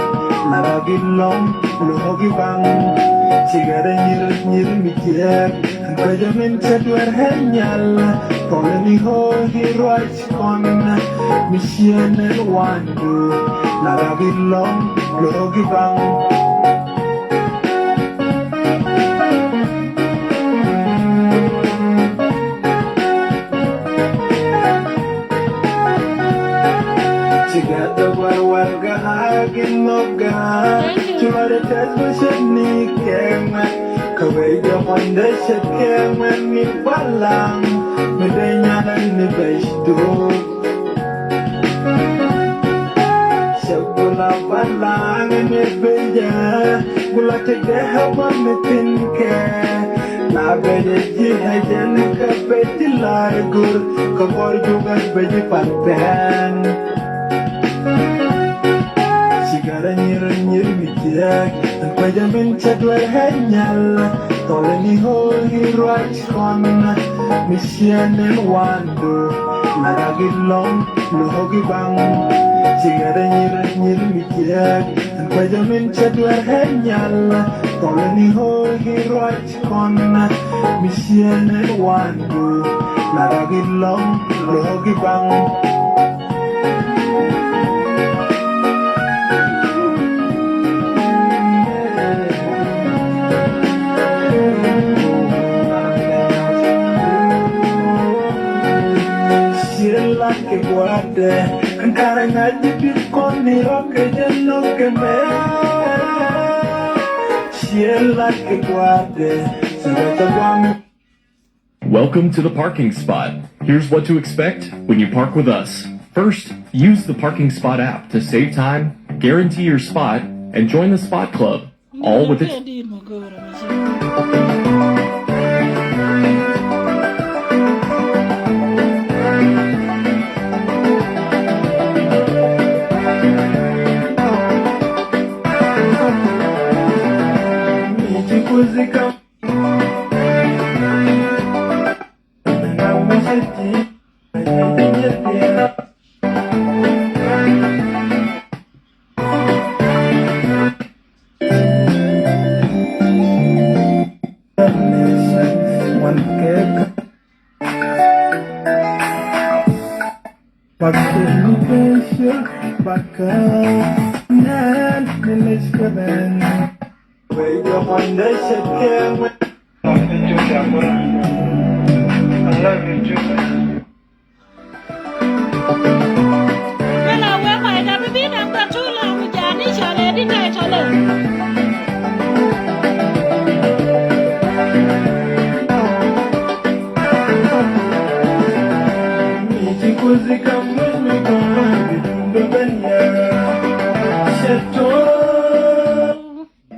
Lagabillon, Luhogi Bang. Sigara nyir mityak, Benjamin Chadwell Hanyala, Toleni Holy Rights Con, Mission and Wando, Lagabillon, Luhogi Bang. Together warga agin noga Chumare tesma shani kema Kawai jaman da shakema ni balang Medenya ni beshdo Shabula balang ni beja Gula tegde hawa metinke Na beje jihajan ka beti largur Kabor juga beji panpen Sigara nyir mityak, Benjamin Chadwell Hanyala, Toleni Holy Rights Con, Mission and Wando, Lagabillon, Luhogi Bang. Sigara nyir mityak, Benjamin Chadwell Hanyala, Toleni Holy Rights Con, Mission and Wando, Lagabillon, Luhogi Bang. Que guarde, cara ngaji bikoni roke jeno que me. Ciela que guarde, será guami. Welcome to the parking spot. Here's what to expect when you park with us. First, use the parking spot app to save time guarantee your spot, and join the Spot Club, all with its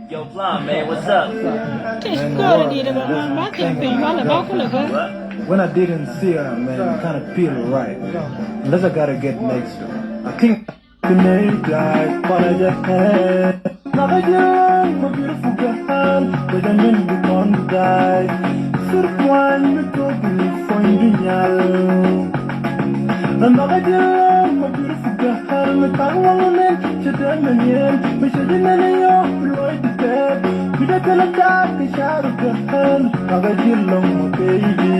Yo, Fly, man, what's up? When I didn't see her, man, it kind of feel right. Unless I gotta get next to her. I can't name like what I just had. Not a young, my beautiful girl, but I mean the one to die. Surfwan, you go before you know. Another young, my beautiful girl, my tongue on it, she done the name, but she didn't know, right to bed. We don't tell her that, the shadow of the hand, another young, my baby.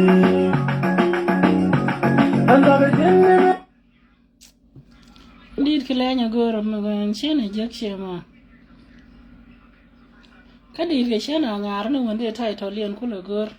Another young, Did Kilanya go to Magan Shanna Jackshama? Kadi Vishana, I don't know when they title and Kulagur.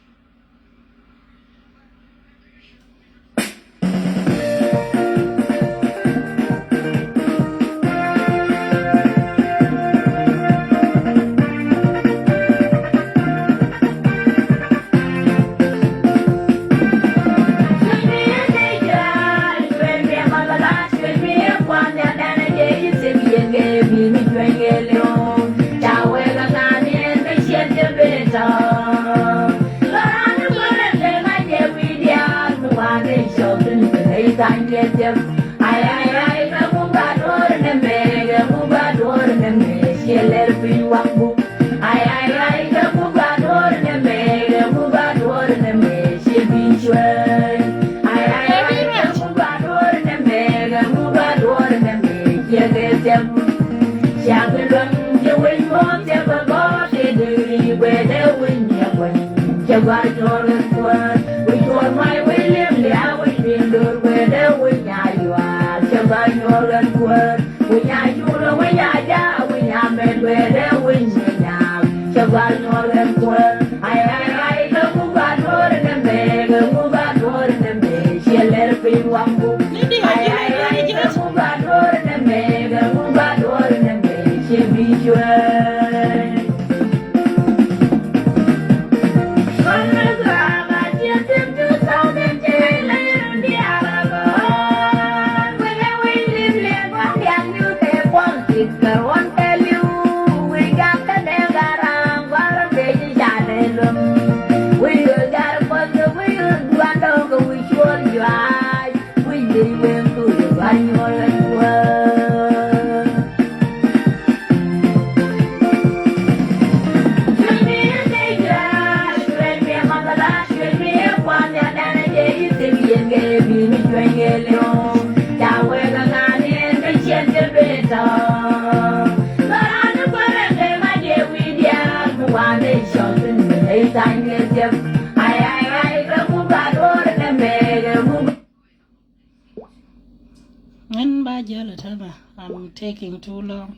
I'm taking too long.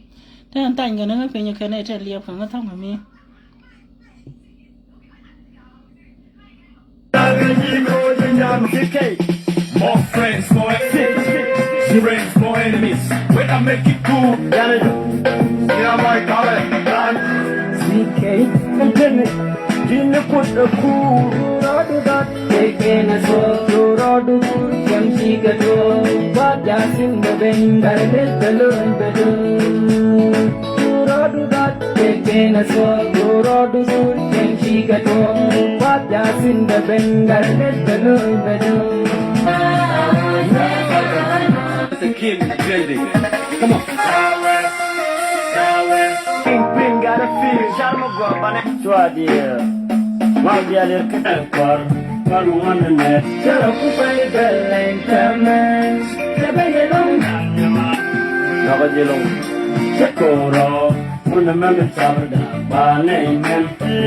Then I'm going to you can tell you from the time of me. more friends, more friends, more enemies. When I make it cool, yeah, my God, CK, and Jenny, Jenny put a cool, taking a soul, Rodu, Yam Chicago, but just in the bend, I let the learn better. bena so goro du sur chen chi ga to wat ya sin da ben gar ne da no da no The kid is building. Come on. Ping got a feel. Shalom go bane. swadia ma dia le ka par par one ne chara ku pai belen kamen se be long na ga jelong se koro mun na me sabda ba ne men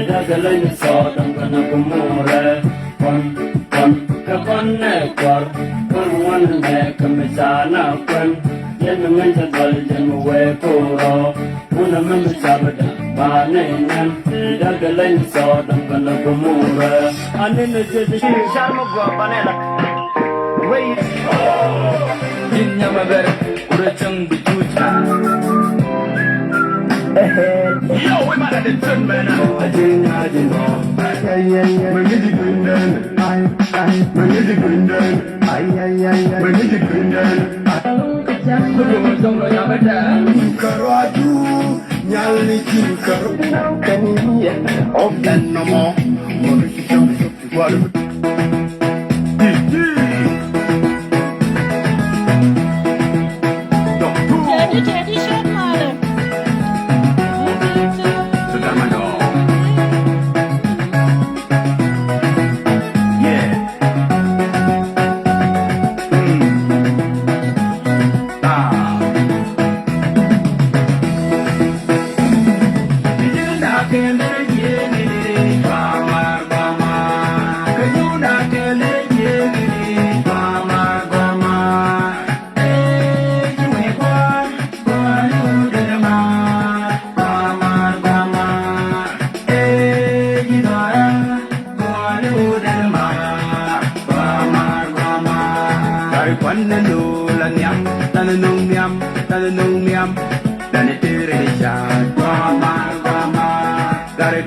da ga le so dam kana ku more kon ne kwar kon one ne kamisana kon yen men ta dal jen we koro mun na me sabda ba ne men da ga le so dam kana ku more anin ne je Shalom go bane la. Wait. jin nyama ber kura chang bu juja Yo, we might have the turn man. ajin no Mangizi Grindan, Mangizi Grindan, Mangizi Grindan, dong lo ya beda Karwatu, Nyali Karu, kanini Ogan no more, Teddy shot male. Yeah.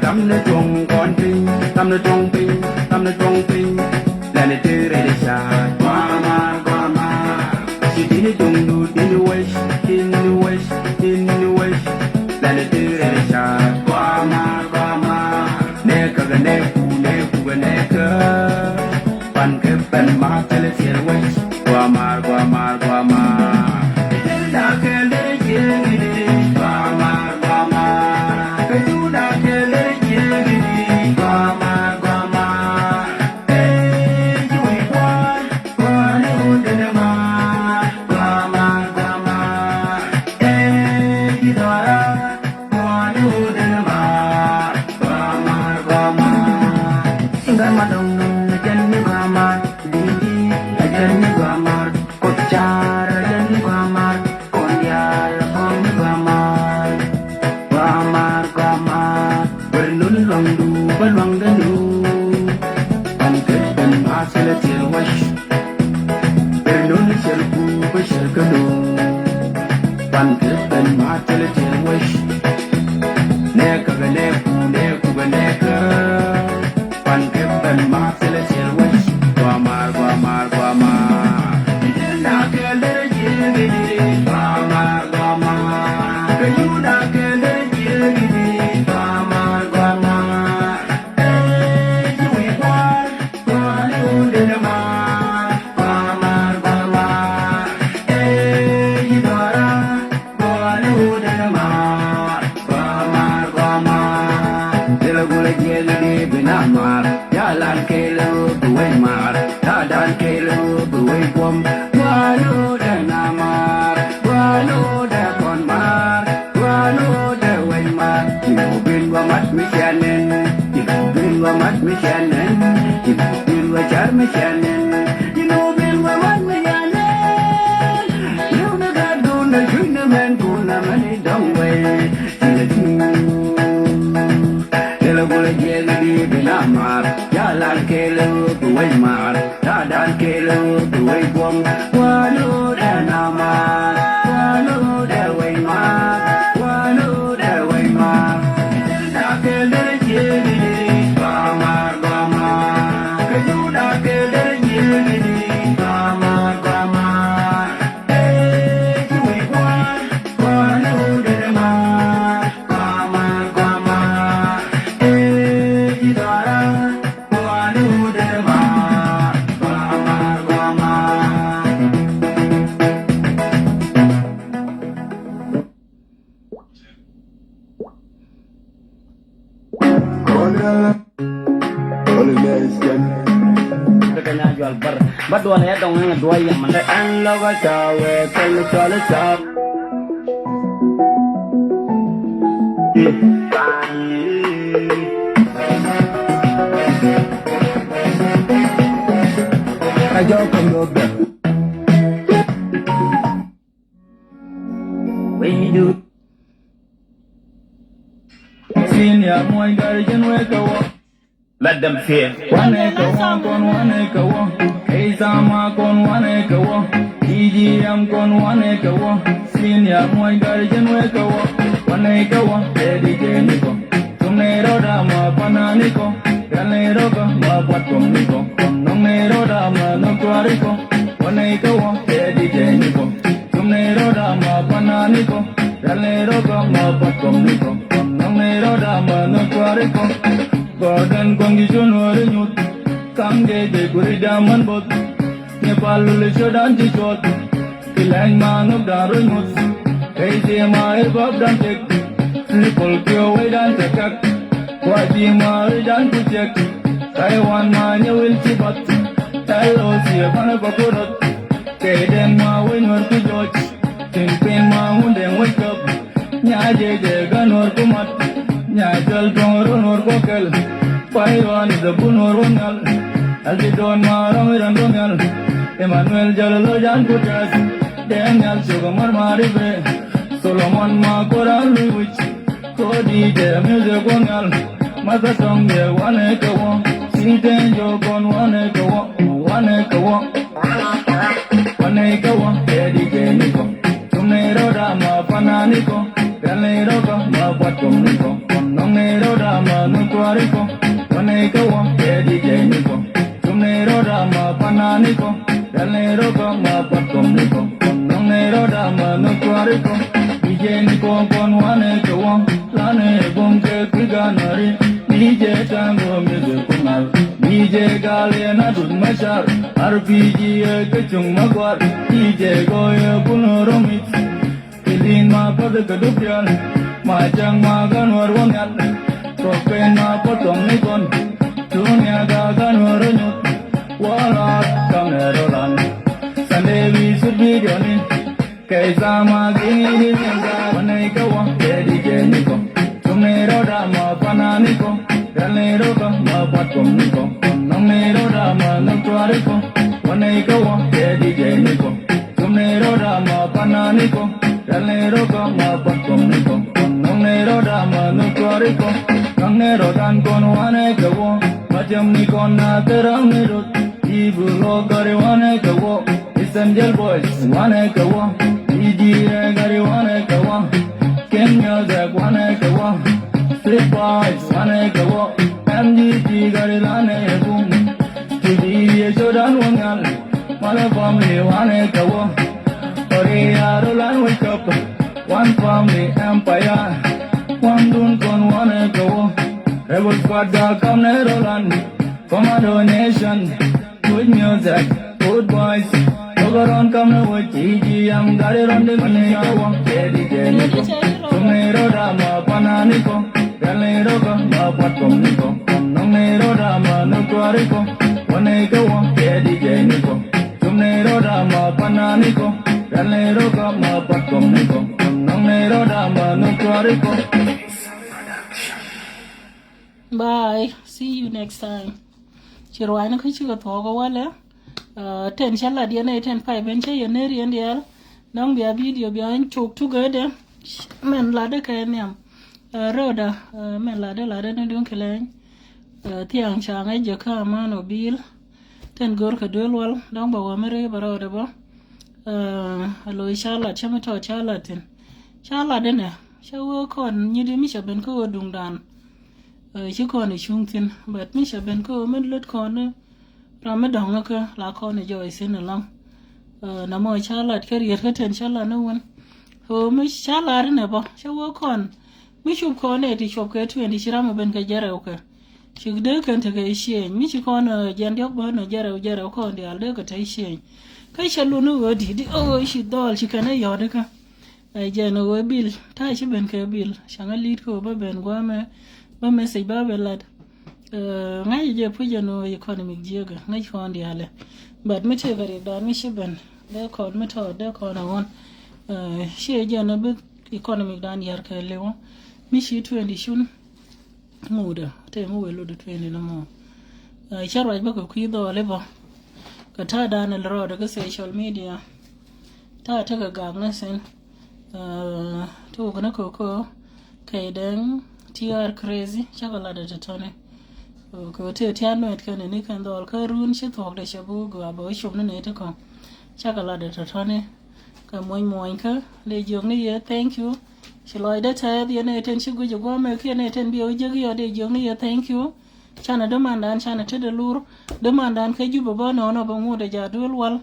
Tâm nó trông con tinh, tâm nó trông tinh, tâm nó trông tinh, là nơi tư đây xa. Qua ma, chỉ tin nó trông đủ tin nó wish, là nơi tư đây xa. Qua ma, nè cả cái nè phụ cái nè cơ, pan cái pan ma cái là tiền wish. Qua ma, đã cái lễ gì đi, qua ma, cái chú đã cái lễ. Cái kanya jual bar dua ya dong yang dua yang mana an lo ga cawe kalau soal cap aja kamu we do senior my guardian we go let them fear one acre one hey sama kon one acre one EGM kon one acre one senior my guardian we go one acre one DJ Nico tumero dama pananico galero ko ma patom nico tumero dama no kwarico one acre one DJ Nico tumero dama pananico galero ko ma patom nico tumero dama no kwarico Gordon condition or youth, come get the good diamond boat. Nepal will show down the shot. The line man of Darunus. Crazy my bob done check. Triple Q way down the cut. What the Mari done to check. Taiwan man you will see but. Tell us here on a coconut. Say them my winner to George. Timpin my wound and wake up. Nyaje gun or kumat. Nyajal dong or kokel. Paiwan is the bun or onal. Algidon Maram and Dongal. Emmanuel Jalalo Jan Putas. Daniel Sugamar Maribe. Solomon Makoran Lewis. Cody the music onal. Mother song there 1 acre one. Sinten Jogon 1 acre one. 1 acre one. 1 acre one. Eddie Jenico. Tumero Dama Pananico. Galero ma patom nico. Nonero Dama no Quarico. 1 acre one. Eddie Jenico. Tumero Dama Pananico. Galero ma patom nico. Nonero Dama no Quarico. DJ Nico con 1 acre one. Lane Bonke Kiganari. DJ Tango Music Kunal. DJ Galena Mashar. RPG Kachung Magwar. DJ Goya Punoromit. Kilin ma pada kedupian, macang makan warwangan, propen ma potong nikon, dunia gagan warunyut, walat kamerolan, sandewi subidoni, kaisa ma gini nyangka, manai kawang jadi jeniko, tumero dama pananiko, galero ka ma potong niko, nongero dama nongkuariko, manai kawang jadi jeniko, tumero dama pananiko. Galero ma patom nico, nonero dama no quarico, nonero dan con 1 acre one, majam nico na teramiro, ibu lo gari 1 acre one, Essential Boys 1 acre one, EGA gari 1 acre one, Kenya Jack 1 acre one, Flip Boys 1 acre one, MGT gari 1 acre one, TDA Jordan 1 acre, Mala family 1 acre one. Korea Roland wake up, one family empire, one dun con 1 acre. Rebel squad come Roland, Commando Nation, good music, good boys. Overon come with TGM, got it on the money. I want Eddie Jenico, Tumero Dama Pananico, Galero ma Patom Nico, Nonero Dama no Quarico, 1 acre one, Eddie Jenico, Tumero Dama Pananico. Galero ma patom nico, nonero dama no quarico. Bye. See you next time. Chirwana kuchiga thoga wale. 10 chala diane 10 5 benche yeneri ndial. Nong bia video bia chok together. Men lade kanyam. Roda men lade no dun keleng. Tiang changa jaka mano bil. 10 gor ka dulwal. Dong ba wamere barode ba. Alo Charlotte chama to Charlotte ne shawo kon nyidi mi shaben ko dung dan shi kon chung tin but mi shaben ko men let kon ram dong ka la kon jo isin long na mo Charlotte career ka ten Charlotte no one ho mi Charlotte ne ba shawo kon mi shup kon e ti shop ka 20 shirama ben ka jara ka shigde kan ta ga shi mi shi kon jandiok ba no jara kon de alde ka tai shi kai shalu no wodi di o shi dol shi kana yode ka ai je no bil ta shi ben ka bil shanga lit ko ba ben gwa me ba message ba belad ngai je puja no economic jiga ngai fondi ale but me te gari da mi shiban de ko me to de ko na won she je na bit economic dan yar ka lewo mi shi 20 shun muda te mu welo de 20 no mo charwa ba ko kuido le ba ka ta da na ro daga social media ta ga gagna sen to kana ko kai dan TR crazy chakala da tatone ko te tiano et kan ne kan dol ka run shi to da shabu go abo shum ne te ko chakala da tatone ka moy ka le jong ni ye thank you shi loy da ta ye ne ten shi go go me ke ne ten bi o je yo de jong ni ye thank you chana da mandan chana te de lur da mandan ka ju bo no no bo mu da jadul wal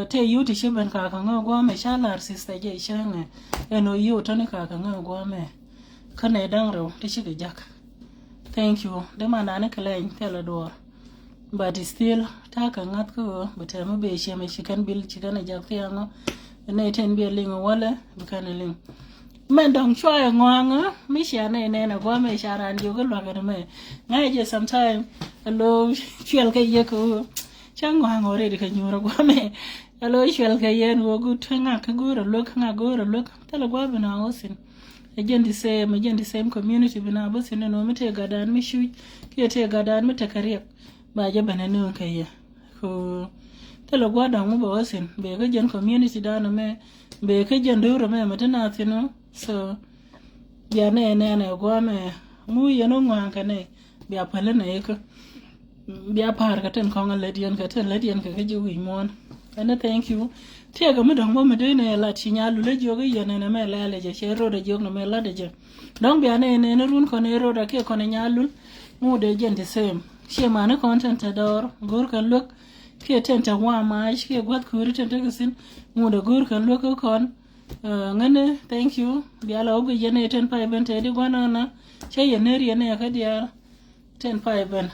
te yu ti shi ban ka kan go me shalar sister je shan eno yu to ne ka kan go me kana dan raw ta shiga jak thank you da mana ne kala in tela door but still ta kan ngat ko bata mu be shi mai shikan bil shikan jak ta ngo ne ten be ling wala bukan ling men dong chwa ngwanga mi sha ne na go me sharan yo ko lo me ngai je sometime hello chwel ka ye ko chang ngwang ore de ka nyura go me hello chwel ka ye no go tanga ka go ro look tela go bana osin again the same community bina bo sino no mete gadan mi shu ke te gadan mete kariya ba je bana no kayya ko telo gwada mu bo sin be ga jen community da no me be ka jen do me mete na tino so ya ne gwa me mu ye no ngwan ka ne be apale na yeko be apar ka ten ko ngaledian ka ju wi mon and thank you te ga mu dong mo me de ne la ti nya lu le jo ga ye ne me la le je che ro de jo no me la de je dong be ne run ko ne ro da ke ko ne nya lu mu de jen the same she ma ne content dor gor kan luk ke ten ta wa ma ke gwat ku ri ten ta sin mu de gor kan luk ko kon ngane thank you bi ala ogo je ne ten pa ben te di gwana na che ye ne ri ne ka dia ten pa ben